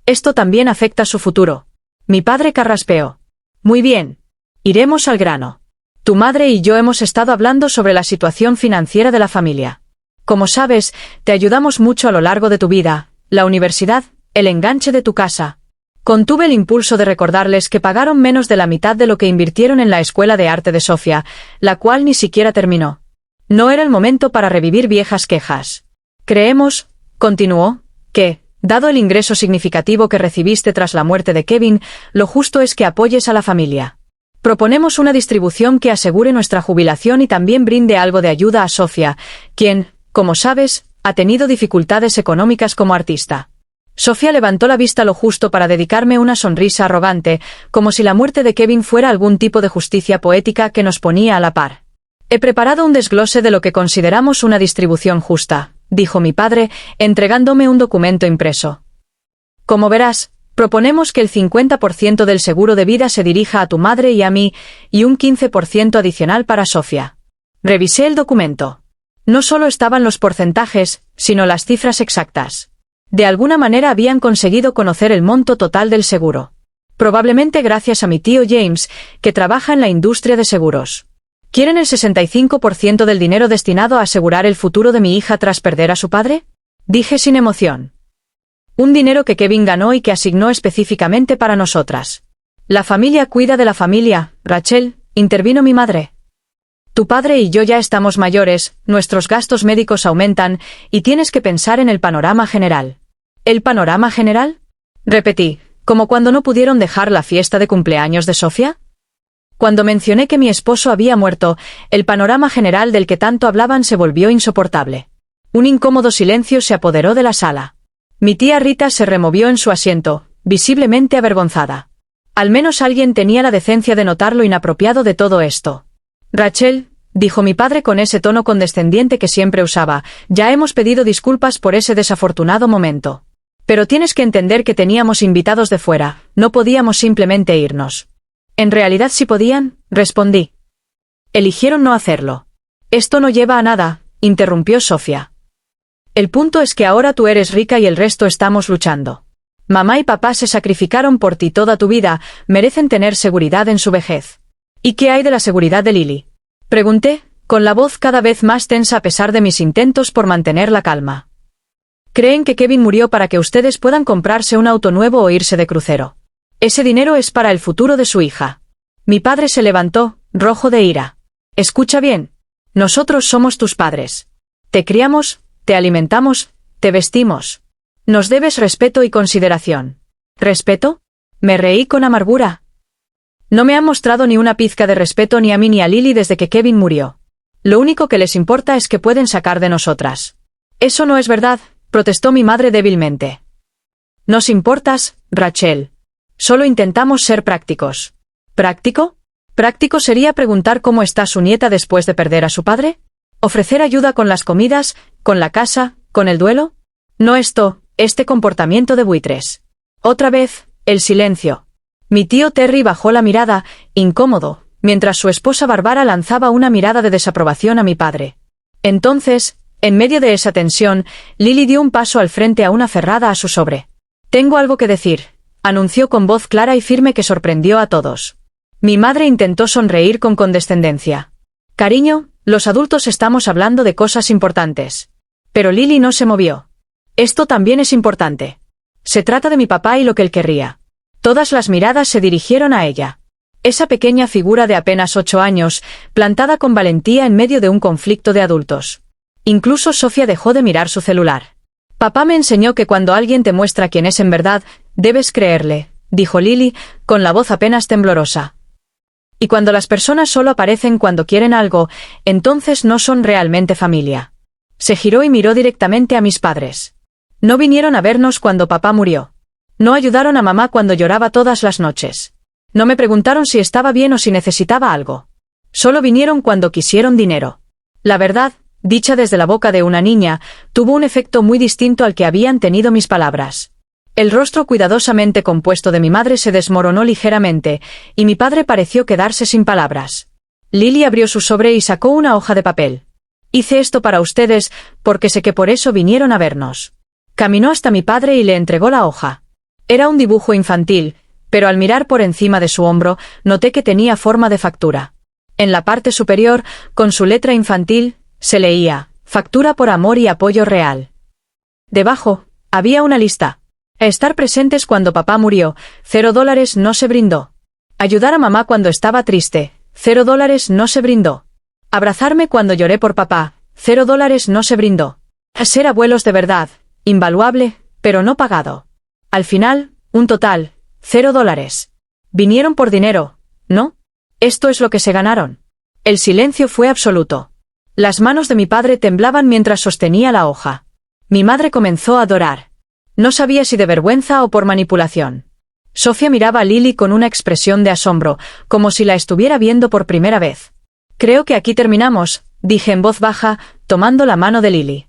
«Esto también afecta su futuro». Mi padre carraspeó. «Muy bien. Iremos al grano. Tu madre y yo hemos estado hablando sobre la situación financiera de la familia. Como sabes, te ayudamos mucho a lo largo de tu vida, la universidad, el enganche de tu casa». Contuve el impulso de recordarles que pagaron menos de la mitad de lo que invirtieron en la escuela de arte de Sofía, la cual ni siquiera terminó. No era el momento para revivir viejas quejas. «Creemos», continuó, «que, dado el ingreso significativo que recibiste tras la muerte de Kevin, lo justo es que apoyes a la familia. Proponemos una distribución que asegure nuestra jubilación y también brinde algo de ayuda a Sofía, quien, como sabes, ha tenido dificultades económicas como artista». Sofía levantó la vista lo justo para dedicarme una sonrisa arrogante, como si la muerte de Kevin fuera algún tipo de justicia poética que nos ponía a la par. «He preparado un desglose de lo que consideramos una distribución justa», dijo mi padre, entregándome un documento impreso. «Como verás, proponemos que el 50% del seguro de vida se dirija a tu madre y a mí, y un 15% adicional para Sofía». Revisé el documento. No solo estaban los porcentajes, sino las cifras exactas. De alguna manera habían conseguido conocer el monto total del seguro. Probablemente gracias a mi tío James, que trabaja en la industria de seguros. ¿Quieren el 65% del dinero destinado a asegurar el futuro de mi hija tras perder a su padre?, dije sin emoción. Un dinero que Kevin ganó y que asignó específicamente para nosotras. «La familia cuida de la familia, Rachel», intervino mi madre. «Tu padre y yo ya estamos mayores, nuestros gastos médicos aumentan, y tienes que pensar en el panorama general». «¿El panorama general?», repetí, como cuando no pudieron dejar la fiesta de cumpleaños de Sofía. Cuando mencioné que mi esposo había muerto, el panorama general del que tanto hablaban se volvió insoportable. Un incómodo silencio se apoderó de la sala. Mi tía Rita se removió en su asiento, visiblemente avergonzada. Al menos alguien tenía la decencia de notar lo inapropiado de todo esto. Rachel, dijo mi padre con ese tono condescendiente que siempre usaba, ya hemos pedido disculpas por ese desafortunado momento. Pero tienes que entender que teníamos invitados de fuera, no podíamos simplemente irnos. En realidad sí podían, respondí. Eligieron no hacerlo. Esto no lleva a nada, interrumpió Sofía. El punto es que ahora tú eres rica y el resto estamos luchando. Mamá y papá se sacrificaron por ti toda tu vida, merecen tener seguridad en su vejez. ¿Y qué hay de la seguridad de Lily? Pregunté, con la voz cada vez más tensa a pesar de mis intentos por mantener la calma. Creen que Kevin murió para que ustedes puedan comprarse un auto nuevo o irse de crucero. Ese dinero es para el futuro de su hija. Mi padre se levantó, rojo de ira. Escucha bien. Nosotros somos tus padres. Te criamos, te alimentamos, te vestimos. Nos debes respeto y consideración. ¿Respeto? Me reí con amargura. No me han mostrado ni una pizca de respeto ni a mí ni a Lily desde que Kevin murió. Lo único que les importa es que pueden sacar de nosotras. Eso no es verdad, protestó mi madre débilmente. Nos importas, Rachel. Solo intentamos ser prácticos. ¿Práctico? ¿Práctico sería preguntar cómo está su nieta después de perder a su padre? ¿Ofrecer ayuda con las comidas, con la casa, con el duelo? No este comportamiento de buitres. Otra vez, el silencio. Mi tío Terry bajó la mirada, incómodo, mientras su esposa Bárbara lanzaba una mirada de desaprobación a mi padre. Entonces, en medio de esa tensión, Lily dio un paso al frente aún aferrada a su sobre. Tengo algo que decir, anunció con voz clara y firme que sorprendió a todos. Mi madre intentó sonreír con condescendencia. Cariño, los adultos estamos hablando de cosas importantes. Pero Lily no se movió. Esto también es importante. Se trata de mi papá y lo que él querría. Todas las miradas se dirigieron a ella. Esa pequeña figura de apenas 8 años, plantada con valentía en medio de un conflicto de adultos. Incluso Sofía dejó de mirar su celular. Papá me enseñó que cuando alguien te muestra quién es en verdad, debes creerle, dijo Lily, con la voz apenas temblorosa. Y cuando las personas solo aparecen cuando quieren algo, entonces no son realmente familia. Se giró y miró directamente a mis padres. No vinieron a vernos cuando papá murió. No ayudaron a mamá cuando lloraba todas las noches. No me preguntaron si estaba bien o si necesitaba algo. Solo vinieron cuando quisieron dinero. La verdad, dicha desde la boca de una niña, tuvo un efecto muy distinto al que habían tenido mis palabras. El rostro cuidadosamente compuesto de mi madre se desmoronó ligeramente, y mi padre pareció quedarse sin palabras. Lily abrió su sobre y sacó una hoja de papel. Hice esto para ustedes, porque sé que por eso vinieron a vernos. Caminó hasta mi padre y le entregó la hoja. Era un dibujo infantil, pero al mirar por encima de su hombro, noté que tenía forma de factura. En la parte superior, con su letra infantil, se leía, factura por amor y apoyo real. Debajo, había una lista. A estar presentes cuando papá murió, $0 no se brindó. Ayudar a mamá cuando estaba triste, $0 no se brindó. Abrazarme cuando lloré por papá, $0 no se brindó. Ser abuelos de verdad, invaluable, pero no pagado. Al final, un total, $0. Vinieron por dinero, ¿no? Esto es lo que se ganaron. El silencio fue absoluto. Las manos de mi padre temblaban mientras sostenía la hoja. Mi madre comenzó a adorar. No sabía si de vergüenza o por manipulación. Sofía miraba a Lily con una expresión de asombro, como si la estuviera viendo por primera vez. Creo que aquí terminamos, dije en voz baja, tomando la mano de Lily.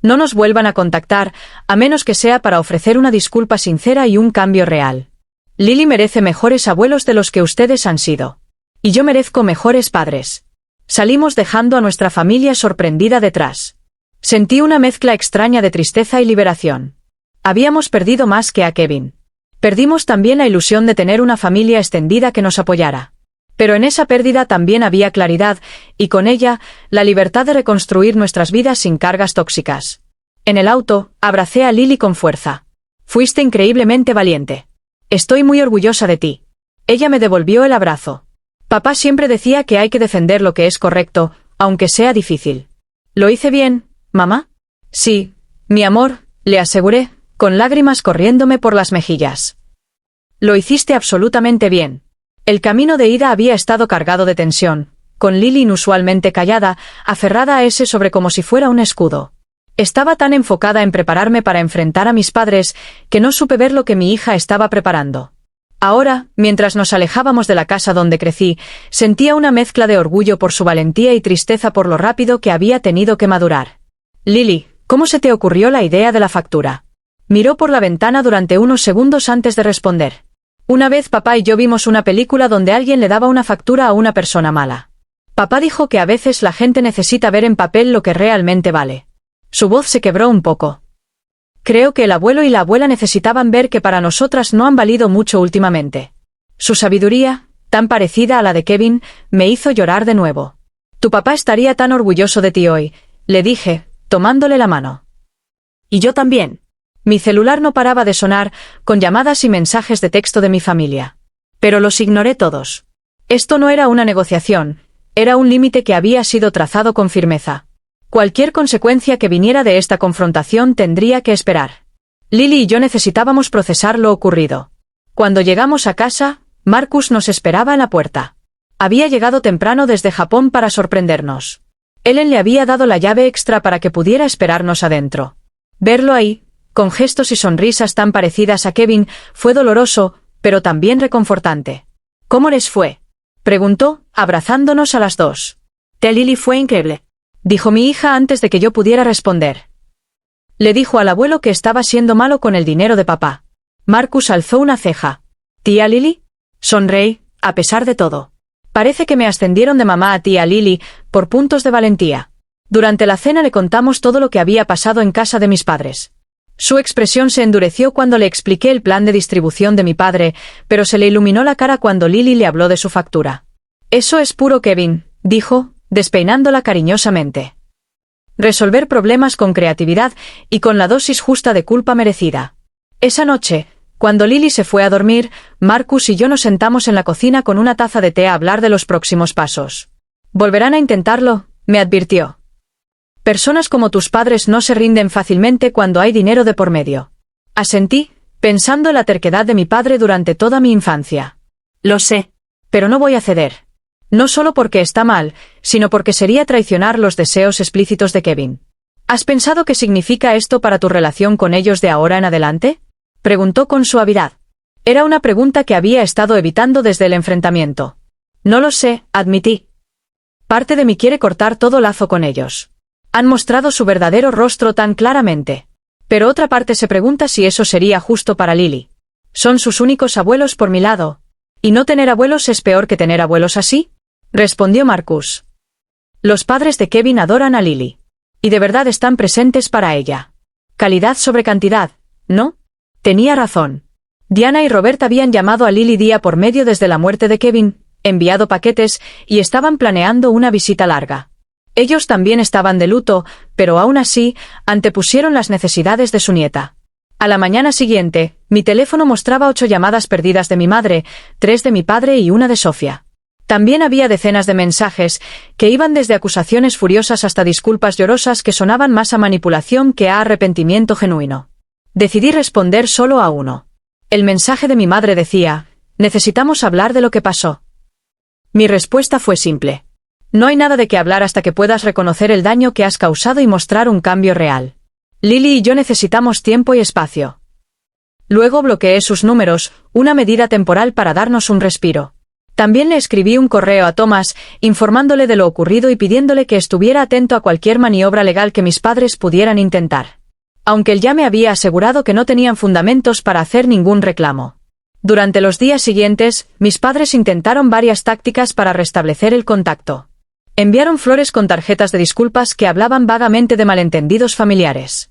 No nos vuelvan a contactar, a menos que sea para ofrecer una disculpa sincera y un cambio real. Lily merece mejores abuelos de los que ustedes han sido. Y yo merezco mejores padres. Salimos dejando a nuestra familia sorprendida detrás. Sentí una mezcla extraña de tristeza y liberación. Habíamos perdido más que a Kevin. Perdimos también la ilusión de tener una familia extendida que nos apoyara. Pero en esa pérdida también había claridad, y con ella, la libertad de reconstruir nuestras vidas sin cargas tóxicas. En el auto, abracé a Lily con fuerza. Fuiste increíblemente valiente. Estoy muy orgullosa de ti. Ella me devolvió el abrazo. Papá siempre decía que hay que defender lo que es correcto, aunque sea difícil. ¿Lo hice bien, mamá? Sí, mi amor, le aseguré, con lágrimas corriéndome por las mejillas. Lo hiciste absolutamente bien. El camino de ida había estado cargado de tensión, con Lily inusualmente callada, aferrada a ese sobre como si fuera un escudo. Estaba tan enfocada en prepararme para enfrentar a mis padres, que no supe ver lo que mi hija estaba preparando. Ahora, mientras nos alejábamos de la casa donde crecí, sentía una mezcla de orgullo por su valentía y tristeza por lo rápido que había tenido que madurar. Lily, ¿cómo se te ocurrió la idea de la factura? Miró por la ventana durante unos segundos antes de responder. Una vez papá y yo vimos una película donde alguien le daba una factura a una persona mala. Papá dijo que a veces la gente necesita ver en papel lo que realmente vale. Su voz se quebró un poco. Creo que el abuelo y la abuela necesitaban ver que para nosotras no han valido mucho últimamente. Su sabiduría, tan parecida a la de Kevin, me hizo llorar de nuevo. Tu papá estaría tan orgulloso de ti hoy, le dije, tomándole la mano. Y yo también. Mi celular no paraba de sonar, con llamadas y mensajes de texto de mi familia. Pero los ignoré todos. Esto no era una negociación, era un límite que había sido trazado con firmeza. Cualquier consecuencia que viniera de esta confrontación tendría que esperar. Lily y yo necesitábamos procesar lo ocurrido. Cuando llegamos a casa, Marcus nos esperaba en la puerta. Había llegado temprano desde Japón para sorprendernos. Ellen le había dado la llave extra para que pudiera esperarnos adentro. Verlo ahí, con gestos y sonrisas tan parecidas a Kevin, fue doloroso, pero también reconfortante. ¿Cómo les fue?, preguntó, abrazándonos a las dos. Tía Lily fue increíble, dijo mi hija antes de que yo pudiera responder. Le dijo al abuelo que estaba siendo malo con el dinero de papá. Marcus alzó una ceja. ¿Tía Lily? Sonreí, a pesar de todo. Parece que me ascendieron de mamá a tía Lily, por puntos de valentía. Durante la cena le contamos todo lo que había pasado en casa de mis padres. Su expresión se endureció cuando le expliqué el plan de distribución de mi padre, pero se le iluminó la cara cuando Lily le habló de su factura. Eso es puro Kevin, dijo, despeinándola cariñosamente. Resolver problemas con creatividad y con la dosis justa de culpa merecida. Esa noche, cuando Lily se fue a dormir, Marcus y yo nos sentamos en la cocina con una taza de té a hablar de los próximos pasos. Volverán a intentarlo, me advirtió. Personas como tus padres no se rinden fácilmente cuando hay dinero de por medio. Asentí, pensando en la terquedad de mi padre durante toda mi infancia. Lo sé, pero no voy a ceder. No solo porque está mal, sino porque sería traicionar los deseos explícitos de Kevin. ¿Has pensado qué significa esto para tu relación con ellos de ahora en adelante?, preguntó con suavidad. Era una pregunta que había estado evitando desde el enfrentamiento. No lo sé, admití. Parte de mí quiere cortar todo lazo con ellos. Han mostrado su verdadero rostro tan claramente. Pero otra parte se pregunta si eso sería justo para Lily. Son sus únicos abuelos por mi lado. ¿Y no tener abuelos es peor que tener abuelos así?, respondió Marcus. Los padres de Kevin adoran a Lily. Y de verdad están presentes para ella. Calidad sobre cantidad, ¿no? Tenía razón. Diana y Robert habían llamado a Lily día por medio desde la muerte de Kevin, enviado paquetes, y estaban planeando una visita larga. Ellos también estaban de luto, pero aún así, antepusieron las necesidades de su nieta. A la mañana siguiente, mi teléfono mostraba 8 llamadas perdidas de mi madre, 3 de mi padre y una de Sofía. También había decenas de mensajes, que iban desde acusaciones furiosas hasta disculpas llorosas que sonaban más a manipulación que a arrepentimiento genuino. Decidí responder solo a uno. El mensaje de mi madre decía: necesitamos hablar de lo que pasó. Mi respuesta fue simple. No hay nada de qué hablar hasta que puedas reconocer el daño que has causado y mostrar un cambio real. Lily y yo necesitamos tiempo y espacio. Luego bloqueé sus números, una medida temporal para darnos un respiro. También le escribí un correo a Thomas, informándole de lo ocurrido y pidiéndole que estuviera atento a cualquier maniobra legal que mis padres pudieran intentar. Aunque él ya me había asegurado que no tenían fundamentos para hacer ningún reclamo. Durante los días siguientes, mis padres intentaron varias tácticas para restablecer el contacto. Enviaron flores con tarjetas de disculpas que hablaban vagamente de malentendidos familiares.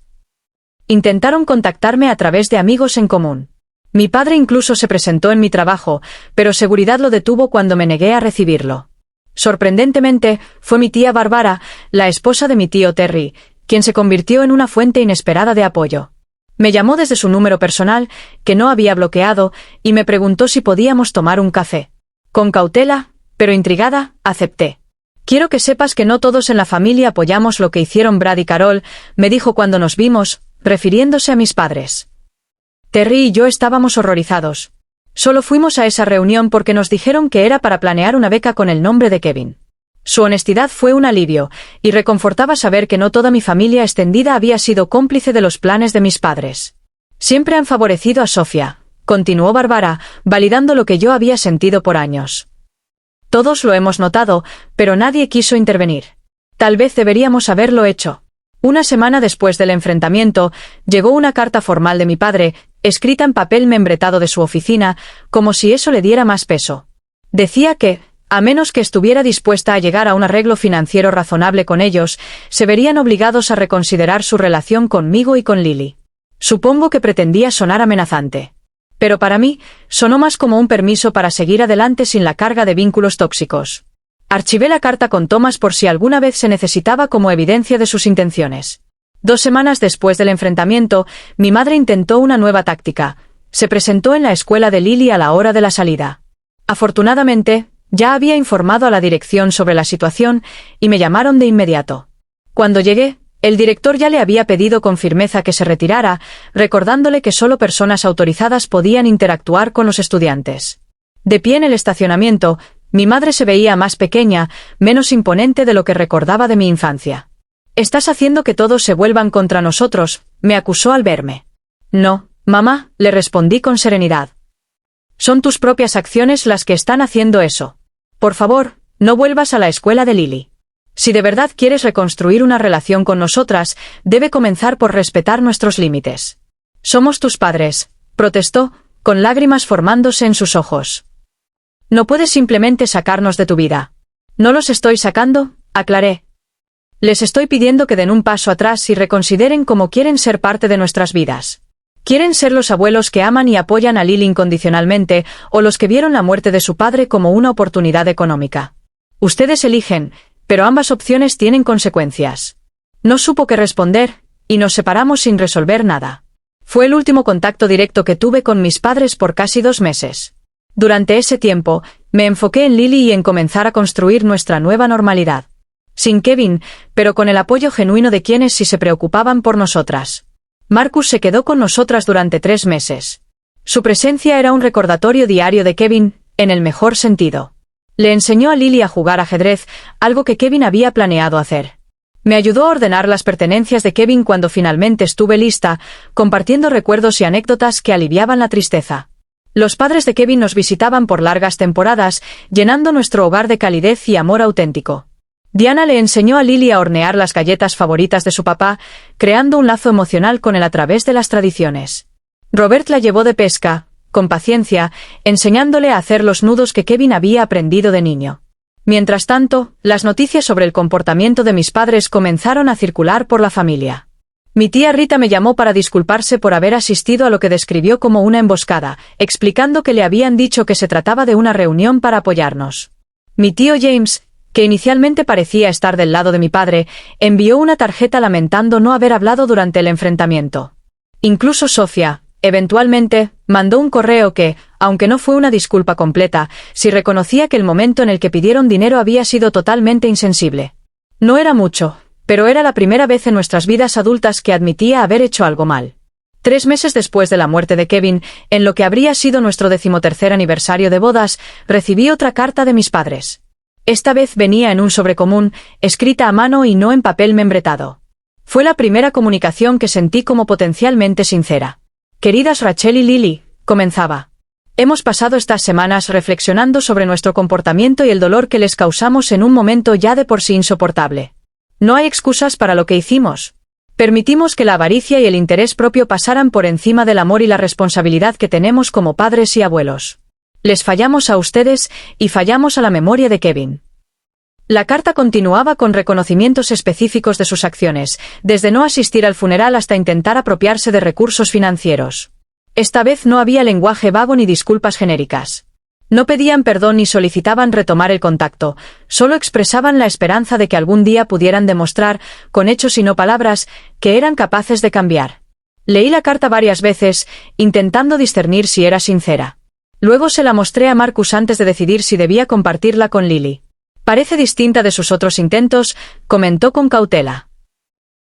Intentaron contactarme a través de amigos en común. Mi padre incluso se presentó en mi trabajo, pero seguridad lo detuvo cuando me negué a recibirlo. Sorprendentemente, fue mi tía Bárbara, la esposa de mi tío Terry, quien se convirtió en una fuente inesperada de apoyo. Me llamó desde su número personal, que no había bloqueado, y me preguntó si podíamos tomar un café. Con cautela, pero intrigada, acepté. Quiero que sepas que no todos en la familia apoyamos lo que hicieron Brad y Carol, me dijo cuando nos vimos, refiriéndose a mis padres. Terry y yo estábamos horrorizados. Solo fuimos a esa reunión porque nos dijeron que era para planear una beca con el nombre de Kevin. Su honestidad fue un alivio, y reconfortaba saber que no toda mi familia extendida había sido cómplice de los planes de mis padres. Siempre han favorecido a Sofía, continuó Bárbara, validando lo que yo había sentido por años. Todos lo hemos notado, pero nadie quiso intervenir. Tal vez deberíamos haberlo hecho. Una semana después del enfrentamiento, llegó una carta formal de mi padre, escrita en papel membretado de su oficina, como si eso le diera más peso. Decía que, a menos que estuviera dispuesta a llegar a un arreglo financiero razonable con ellos, se verían obligados a reconsiderar su relación conmigo y con Lily. Supongo que pretendía sonar amenazante. Pero para mí, sonó más como un permiso para seguir adelante sin la carga de vínculos tóxicos. Archivé la carta con Thomas por si alguna vez se necesitaba como evidencia de sus intenciones. 2 semanas después del enfrentamiento, mi madre intentó una nueva táctica. Se presentó en la escuela de Lily a la hora de la salida. Afortunadamente, ya había informado a la dirección sobre la situación y me llamaron de inmediato. Cuando llegué, el director ya le había pedido con firmeza que se retirara, recordándole que solo personas autorizadas podían interactuar con los estudiantes. De pie en el estacionamiento, mi madre se veía más pequeña, menos imponente de lo que recordaba de mi infancia. «Estás haciendo que todos se vuelvan contra nosotros», me acusó al verme. «No, mamá», le respondí con serenidad. «Son tus propias acciones las que están haciendo eso. Por favor, no vuelvas a la escuela de Lily. Si de verdad quieres reconstruir una relación con nosotras, debe comenzar por respetar nuestros límites». «Somos tus padres», protestó, con lágrimas formándose en sus ojos. «No puedes simplemente sacarnos de tu vida». «No los estoy sacando», aclaré. «Les estoy pidiendo que den un paso atrás y reconsideren cómo quieren ser parte de nuestras vidas. ¿Quieren ser los abuelos que aman y apoyan a Lily incondicionalmente, o los que vieron la muerte de su padre como una oportunidad económica? Ustedes eligen, pero ambas opciones tienen consecuencias». No supo qué responder, y nos separamos sin resolver nada. Fue el último contacto directo que tuve con mis padres por casi 2 meses. Durante ese tiempo, me enfoqué en Lily y en comenzar a construir nuestra nueva normalidad. Sin Kevin, pero con el apoyo genuino de quienes sí se preocupaban por nosotras. Marcus se quedó con nosotras durante 3 meses. Su presencia era un recordatorio diario de Kevin, en el mejor sentido. Le enseñó a Lily a jugar ajedrez, algo que Kevin había planeado hacer. Me ayudó a ordenar las pertenencias de Kevin cuando finalmente estuve lista, compartiendo recuerdos y anécdotas que aliviaban la tristeza. Los padres de Kevin nos visitaban por largas temporadas, llenando nuestro hogar de calidez y amor auténtico. Diana le enseñó a Lily a hornear las galletas favoritas de su papá, creando un lazo emocional con él a través de las tradiciones. Robert la llevó de pesca, con paciencia, enseñándole a hacer los nudos que Kevin había aprendido de niño. Mientras tanto, las noticias sobre el comportamiento de mis padres comenzaron a circular por la familia. Mi tía Rita me llamó para disculparse por haber asistido a lo que describió como una emboscada, explicando que le habían dicho que se trataba de una reunión para apoyarnos. Mi tío James, que inicialmente parecía estar del lado de mi padre, envió una tarjeta lamentando no haber hablado durante el enfrentamiento. Incluso Sofía, eventualmente, mandó un correo que, aunque no fue una disculpa completa, sí reconocía que el momento en el que pidieron dinero había sido totalmente insensible. No era mucho, pero era la primera vez en nuestras vidas adultas que admitía haber hecho algo mal. 3 meses después de la muerte de Kevin, en lo que habría sido nuestro 13º aniversario de bodas, recibí otra carta de mis padres. Esta vez venía en un sobre común, escrita a mano y no en papel membretado. Fue la primera comunicación que sentí como potencialmente sincera. «Queridas Rachel y Lily», comenzaba. «Hemos pasado estas semanas reflexionando sobre nuestro comportamiento y el dolor que les causamos en un momento ya de por sí insoportable. No hay excusas para lo que hicimos. Permitimos que la avaricia y el interés propio pasaran por encima del amor y la responsabilidad que tenemos como padres y abuelos. Les fallamos a ustedes y fallamos a la memoria de Kevin». La carta continuaba con reconocimientos específicos de sus acciones, desde no asistir al funeral hasta intentar apropiarse de recursos financieros. Esta vez no había lenguaje vago ni disculpas genéricas. No pedían perdón ni solicitaban retomar el contacto, solo expresaban la esperanza de que algún día pudieran demostrar, con hechos y no palabras, que eran capaces de cambiar. Leí la carta varias veces, intentando discernir si era sincera. Luego se la mostré a Marcus antes de decidir si debía compartirla con Lily. «Parece distinta de sus otros intentos», comentó con cautela.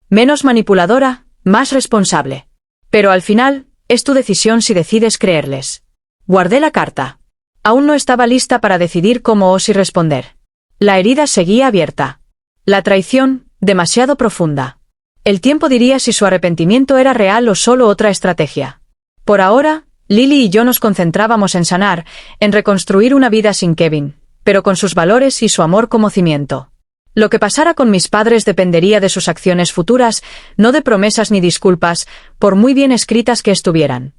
«Menos manipuladora, más responsable. Pero al final, es tu decisión si decides creerles». Guardé la carta. Aún no estaba lista para decidir cómo o si responder. La herida seguía abierta. La traición, demasiado profunda. El tiempo diría si su arrepentimiento era real o solo otra estrategia. Por ahora, Lily y yo nos concentrábamos en sanar, en reconstruir una vida sin Kevin, pero con sus valores y su amor como cimiento. Lo que pasara con mis padres dependería de sus acciones futuras, no de promesas ni disculpas, por muy bien escritas que estuvieran.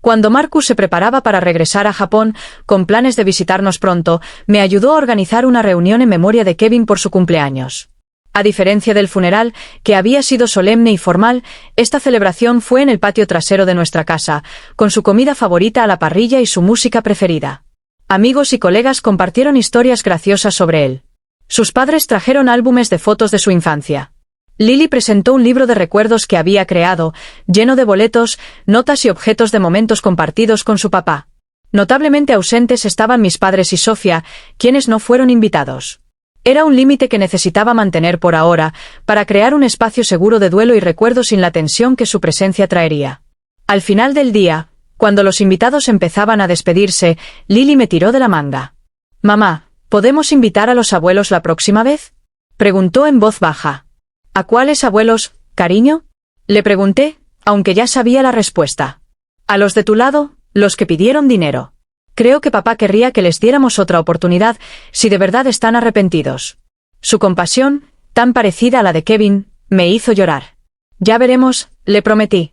Cuando Marcus se preparaba para regresar a Japón, con planes de visitarnos pronto, me ayudó a organizar una reunión en memoria de Kevin por su cumpleaños. A diferencia del funeral, que había sido solemne y formal, esta celebración fue en el patio trasero de nuestra casa, con su comida favorita a la parrilla y su música preferida. Amigos y colegas compartieron historias graciosas sobre él. Sus padres trajeron álbumes de fotos de su infancia. Lily presentó un libro de recuerdos que había creado, lleno de boletos, notas y objetos de momentos compartidos con su papá. Notablemente ausentes estaban mis padres y Sofía, quienes no fueron invitados. Era un límite que necesitaba mantener por ahora, para crear un espacio seguro de duelo y recuerdo sin la tensión que su presencia traería. Al final del día, cuando los invitados empezaban a despedirse, Lily me tiró de la manga. «Mamá, ¿podemos invitar a los abuelos la próxima vez?», preguntó en voz baja. «¿A cuáles abuelos, cariño?», le pregunté, aunque ya sabía la respuesta. «A los de tu lado, los que pidieron dinero. Creo que papá querría que les diéramos otra oportunidad, si de verdad están arrepentidos». Su compasión, tan parecida a la de Kevin, me hizo llorar. «Ya veremos», le prometí.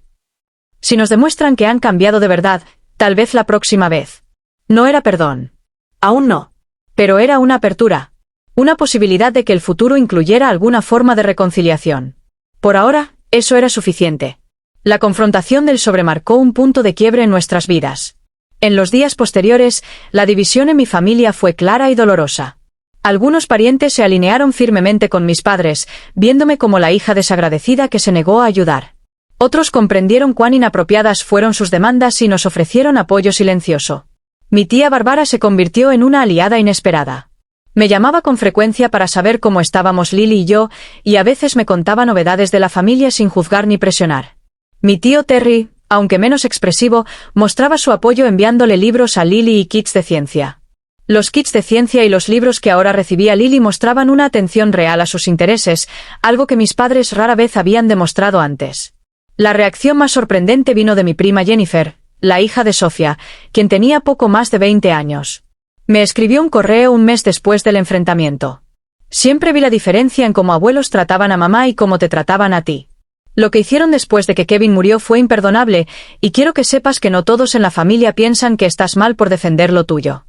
«Si nos demuestran que han cambiado de verdad, tal vez la próxima vez». No era perdón. Aún no. Pero era una apertura. Una posibilidad de que el futuro incluyera alguna forma de reconciliación. Por ahora, eso era suficiente. La confrontación del sobre marcó un punto de quiebre en nuestras vidas. En los días posteriores, la división en mi familia fue clara y dolorosa. Algunos parientes se alinearon firmemente con mis padres, viéndome como la hija desagradecida que se negó a ayudar. Otros comprendieron cuán inapropiadas fueron sus demandas y nos ofrecieron apoyo silencioso. Mi tía Bárbara se convirtió en una aliada inesperada. Me llamaba con frecuencia para saber cómo estábamos Lily y yo, y a veces me contaba novedades de la familia sin juzgar ni presionar. Mi tío Terry, aunque menos expresivo, mostraba su apoyo enviándole libros a Lily y kits de ciencia. Los kits de ciencia y los libros que ahora recibía Lily mostraban una atención real a sus intereses, algo que mis padres rara vez habían demostrado antes. La reacción más sorprendente vino de mi prima Jennifer, la hija de Sofía, quien tenía poco más de 20 años. Me escribió un correo un mes después del enfrentamiento. «Siempre vi la diferencia en cómo abuelos trataban a mamá y cómo te trataban a ti. Lo que hicieron después de que Kevin murió fue imperdonable, y quiero que sepas que no todos en la familia piensan que estás mal por defender lo tuyo».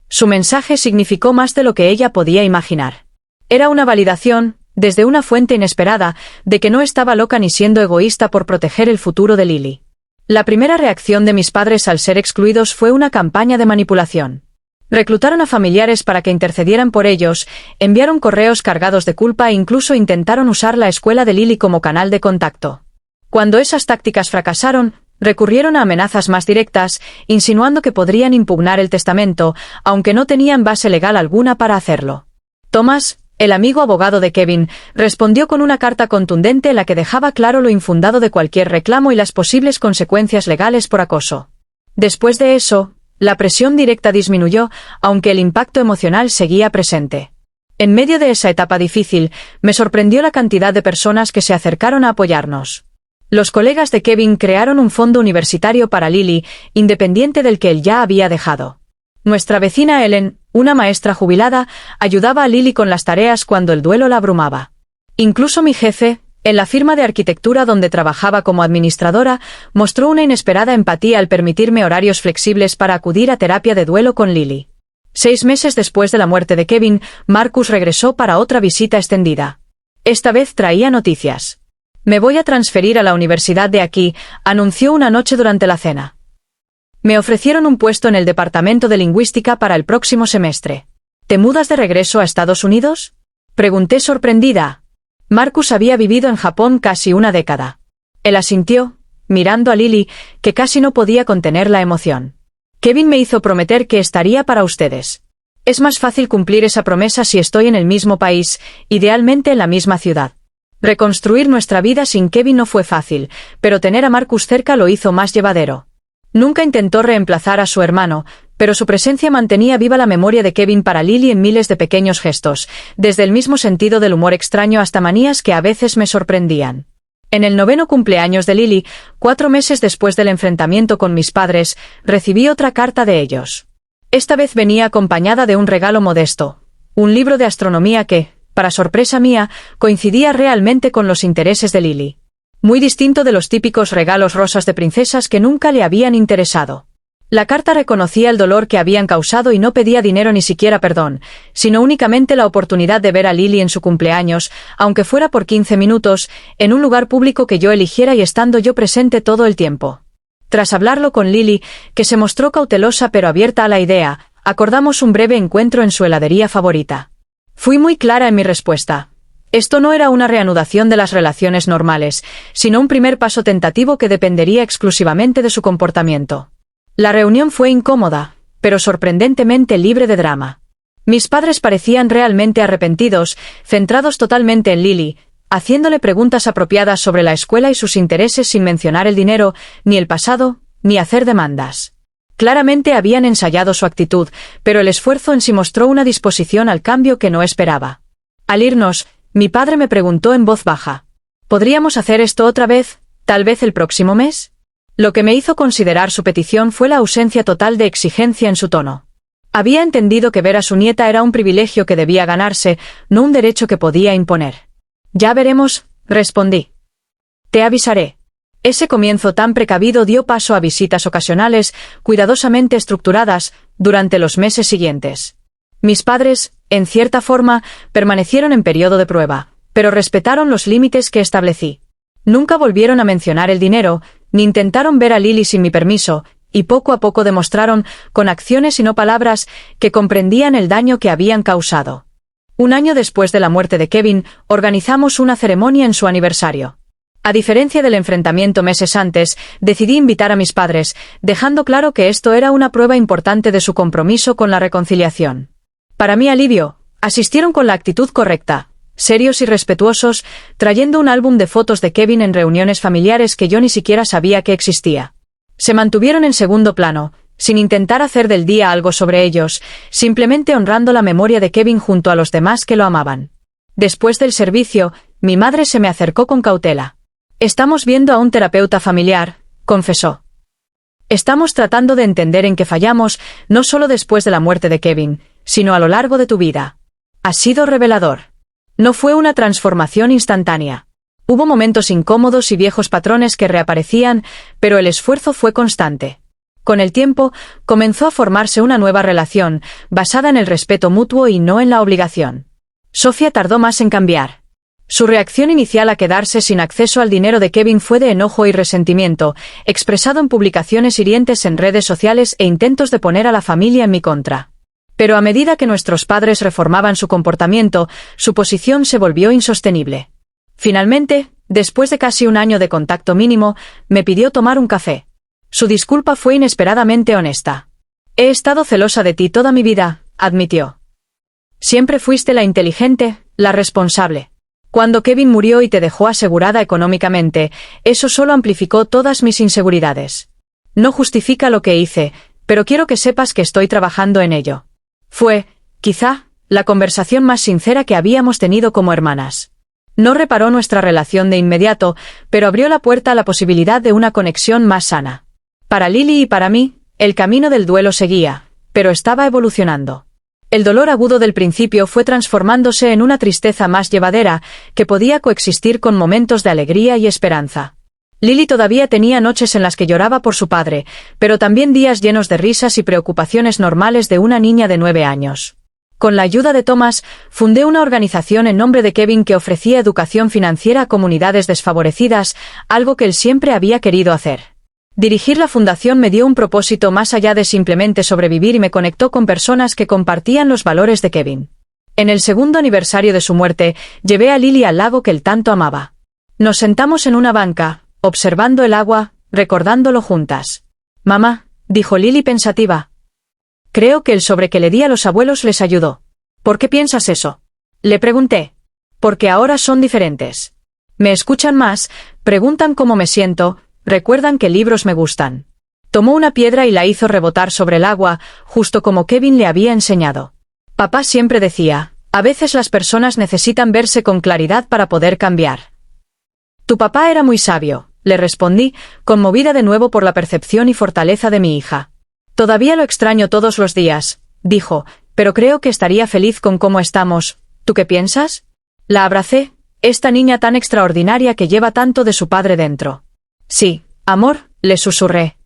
Su mensaje significó más de lo que ella podía imaginar. Era una validación, desde una fuente inesperada, de que no estaba loca ni siendo egoísta por proteger el futuro de Lily. La primera reacción de mis padres al ser excluidos fue una campaña de manipulación. Reclutaron a familiares para que intercedieran por ellos, enviaron correos cargados de culpa e incluso intentaron usar la escuela de Lily como canal de contacto. Cuando esas tácticas fracasaron, recurrieron a amenazas más directas, insinuando que podrían impugnar el testamento, aunque no tenían base legal alguna para hacerlo. Thomas, el amigo abogado de Kevin, respondió con una carta contundente en la que dejaba claro lo infundado de cualquier reclamo y las posibles consecuencias legales por acoso. Después de eso, la presión directa disminuyó, aunque el impacto emocional seguía presente. En medio de esa etapa difícil, me sorprendió la cantidad de personas que se acercaron a apoyarnos. Los colegas de Kevin crearon un fondo universitario para Lily, independiente del que él ya había dejado. Nuestra vecina Ellen, una maestra jubilada, ayudaba a Lily con las tareas cuando el duelo la abrumaba. Incluso mi jefe, en la firma de arquitectura donde trabajaba como administradora, mostró una inesperada empatía al permitirme horarios flexibles para acudir a terapia de duelo con Lily. 6 meses después de la muerte de Kevin, Marcus regresó para otra visita extendida. Esta vez traía noticias. «Me voy a transferir a la universidad de aquí», anunció una noche durante la cena. «Me ofrecieron un puesto en el departamento de lingüística para el próximo semestre». «¿Te mudas de regreso a Estados Unidos?», pregunté sorprendida. Marcus había vivido en Japón casi una década. Él asintió, mirando a Lily, que casi no podía contener la emoción. «Kevin me hizo prometer que estaría para ustedes. Es más fácil cumplir esa promesa si estoy en el mismo país, idealmente en la misma ciudad. Reconstruir nuestra vida sin Kevin no fue fácil, pero tener a Marcus cerca lo hizo más llevadero». Nunca intentó reemplazar a su hermano, pero su presencia mantenía viva la memoria de Kevin para Lily en miles de pequeños gestos, desde el mismo sentido del humor extraño hasta manías que a veces me sorprendían. En el 9º cumpleaños de Lily, 4 meses después del enfrentamiento con mis padres, recibí otra carta de ellos. Esta vez venía acompañada de un regalo modesto, un libro de astronomía que, para sorpresa mía, coincidía realmente con los intereses de Lily. Muy distinto de los típicos regalos rosas de princesas que nunca le habían interesado. La carta reconocía el dolor que habían causado y no pedía dinero ni siquiera perdón, sino únicamente la oportunidad de ver a Lily en su cumpleaños, aunque fuera por 15 minutos, en un lugar público que yo eligiera y estando yo presente todo el tiempo. Tras hablarlo con Lily, que se mostró cautelosa pero abierta a la idea, acordamos un breve encuentro en su heladería favorita. Fui muy clara en mi respuesta. Esto no era una reanudación de las relaciones normales, sino un primer paso tentativo que dependería exclusivamente de su comportamiento. La reunión fue incómoda, pero sorprendentemente libre de drama. Mis padres parecían realmente arrepentidos, centrados totalmente en Lily, haciéndole preguntas apropiadas sobre la escuela y sus intereses sin mencionar el dinero, ni el pasado, ni hacer demandas. Claramente habían ensayado su actitud, pero el esfuerzo en sí mostró una disposición al cambio que no esperaba. Al irnos, mi padre me preguntó en voz baja: ¿podríamos hacer esto otra vez, tal vez el próximo mes? Lo que me hizo considerar su petición fue la ausencia total de exigencia en su tono. Había entendido que ver a su nieta era un privilegio que debía ganarse, no un derecho que podía imponer. Ya veremos, respondí. Te avisaré. Ese comienzo tan precavido dio paso a visitas ocasionales, cuidadosamente estructuradas, durante los meses siguientes. Mis padres, en cierta forma, permanecieron en periodo de prueba, pero respetaron los límites que establecí. Nunca volvieron a mencionar el dinero, ni intentaron ver a Lily sin mi permiso, y poco a poco demostraron, con acciones y no palabras, que comprendían el daño que habían causado. Un año después de la muerte de Kevin, organizamos una ceremonia en su aniversario. A diferencia del enfrentamiento meses antes, decidí invitar a mis padres, dejando claro que esto era una prueba importante de su compromiso con la reconciliación. Para mi alivio, asistieron con la actitud correcta, serios y respetuosos, trayendo un álbum de fotos de Kevin en reuniones familiares que yo ni siquiera sabía que existía. Se mantuvieron en segundo plano, sin intentar hacer del día algo sobre ellos, simplemente honrando la memoria de Kevin junto a los demás que lo amaban. Después del servicio, mi madre se me acercó con cautela. Estamos viendo a un terapeuta familiar, confesó. Estamos tratando de entender en qué fallamos, no solo después de la muerte de Kevin, sino a lo largo de tu vida. Ha sido revelador. No fue una transformación instantánea. Hubo momentos incómodos y viejos patrones que reaparecían, pero el esfuerzo fue constante. Con el tiempo, comenzó a formarse una nueva relación, basada en el respeto mutuo y no en la obligación. Sofía tardó más en cambiar. Su reacción inicial a quedarse sin acceso al dinero de Kevin fue de enojo y resentimiento, expresado en publicaciones hirientes en redes sociales e intentos de poner a la familia en mi contra. Pero a medida que nuestros padres reformaban su comportamiento, su posición se volvió insostenible. Finalmente, después de casi un año de contacto mínimo, me pidió tomar un café. Su disculpa fue inesperadamente honesta. He estado celosa de ti toda mi vida, admitió. Siempre fuiste la inteligente, la responsable. Cuando Kevin murió y te dejó asegurada económicamente, eso solo amplificó todas mis inseguridades. No justifica lo que hice, pero quiero que sepas que estoy trabajando en ello. Fue, quizá, la conversación más sincera que habíamos tenido como hermanas. No reparó nuestra relación de inmediato, pero abrió la puerta a la posibilidad de una conexión más sana. Para Lily y para mí, el camino del duelo seguía, pero estaba evolucionando. El dolor agudo del principio fue transformándose en una tristeza más llevadera, que podía coexistir con momentos de alegría y esperanza. Lily todavía tenía noches en las que lloraba por su padre, pero también días llenos de risas y preocupaciones normales de una niña de 9 años. Con la ayuda de Thomas, fundé una organización en nombre de Kevin que ofrecía educación financiera a comunidades desfavorecidas, algo que él siempre había querido hacer. Dirigir la fundación me dio un propósito más allá de simplemente sobrevivir y me conectó con personas que compartían los valores de Kevin. En el segundo aniversario de su muerte, llevé a Lily al lago que él tanto amaba. Nos sentamos en una banca, observando el agua, recordándolo juntas. Mamá, dijo Lily pensativa. Creo que el sobre que le di a los abuelos les ayudó. ¿Por qué piensas eso? Le pregunté. Porque ahora son diferentes. Me escuchan más, preguntan cómo me siento, recuerdan qué libros me gustan. Tomó una piedra y la hizo rebotar sobre el agua, justo como Kevin le había enseñado. Papá siempre decía, a veces las personas necesitan verse con claridad para poder cambiar. Tu papá era muy sabio, le respondí, conmovida de nuevo por la percepción y fortaleza de mi hija. Todavía lo extraño todos los días, dijo, pero creo que estaría feliz con cómo estamos. ¿Tú qué piensas? La abracé, esta niña tan extraordinaria que lleva tanto de su padre dentro. Sí, amor, le susurré.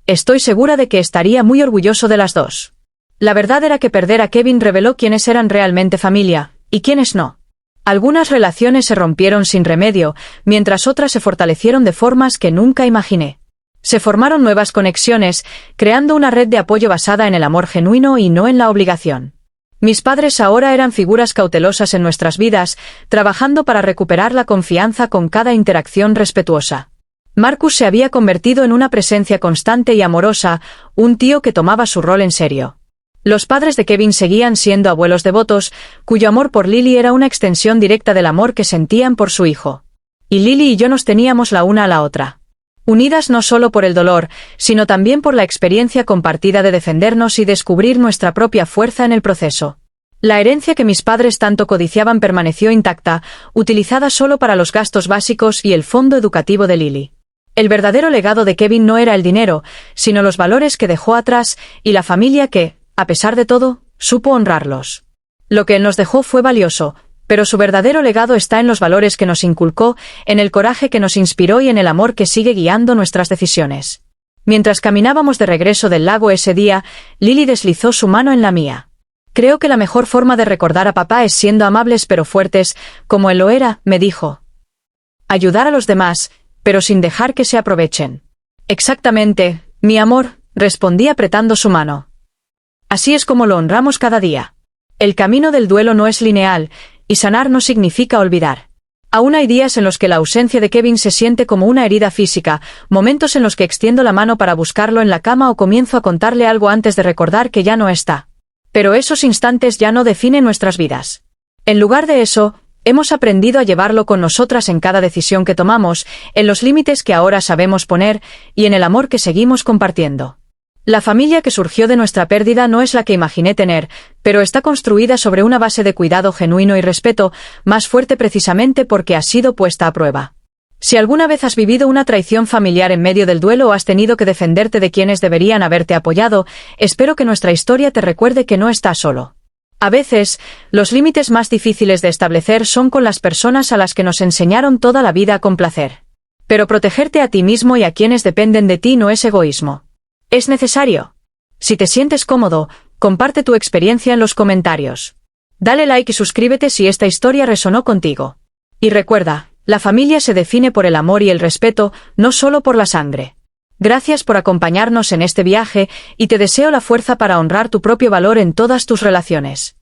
Estoy segura de que estaría muy orgulloso de las dos. La verdad era que perder a Kevin reveló quiénes eran realmente familia, y quiénes no. Algunas relaciones se rompieron sin remedio, mientras otras se fortalecieron de formas que nunca imaginé. Se formaron nuevas conexiones, creando una red de apoyo basada en el amor genuino y no en la obligación. Mis padres ahora eran figuras cautelosas en nuestras vidas, trabajando para recuperar la confianza con cada interacción respetuosa. Marcus se había convertido en una presencia constante y amorosa, un tío que tomaba su rol en serio. Los padres de Kevin seguían siendo abuelos devotos, cuyo amor por Lily era una extensión directa del amor que sentían por su hijo. Y Lily y yo nos teníamos la una a la otra. Unidas no solo por el dolor, sino también por la experiencia compartida de defendernos y descubrir nuestra propia fuerza en el proceso. La herencia que mis padres tanto codiciaban permaneció intacta, utilizada solo para los gastos básicos y el fondo educativo de Lily. El verdadero legado de Kevin no era el dinero, sino los valores que dejó atrás y la familia que, a pesar de todo, supo honrarlos. Lo que él nos dejó fue valioso, pero su verdadero legado está en los valores que nos inculcó, en el coraje que nos inspiró y en el amor que sigue guiando nuestras decisiones. Mientras caminábamos de regreso del lago ese día, Lily deslizó su mano en la mía. Creo que la mejor forma de recordar a papá es siendo amables pero fuertes, como él lo era, me dijo. Ayudar a los demás, pero sin dejar que se aprovechen. Exactamente, mi amor, respondí apretando su mano. Así es como lo honramos cada día. El camino del duelo no es lineal, y sanar no significa olvidar. Aún hay días en los que la ausencia de Kevin se siente como una herida física, momentos en los que extiendo la mano para buscarlo en la cama o comienzo a contarle algo antes de recordar que ya no está. Pero esos instantes ya no definen nuestras vidas. En lugar de eso, hemos aprendido a llevarlo con nosotras en cada decisión que tomamos, en los límites que ahora sabemos poner, y en el amor que seguimos compartiendo. La familia que surgió de nuestra pérdida no es la que imaginé tener, pero está construida sobre una base de cuidado genuino y respeto, más fuerte precisamente porque ha sido puesta a prueba. Si alguna vez has vivido una traición familiar en medio del duelo o has tenido que defenderte de quienes deberían haberte apoyado, espero que nuestra historia te recuerde que no estás solo. A veces, los límites más difíciles de establecer son con las personas a las que nos enseñaron toda la vida a complacer. Pero protegerte a ti mismo y a quienes dependen de ti no es egoísmo. Es necesario. Si te sientes cómodo, comparte tu experiencia en los comentarios. Dale like y suscríbete si esta historia resonó contigo. Y recuerda, la familia se define por el amor y el respeto, no solo por la sangre. Gracias por acompañarnos en este viaje y te deseo la fuerza para honrar tu propio valor en todas tus relaciones.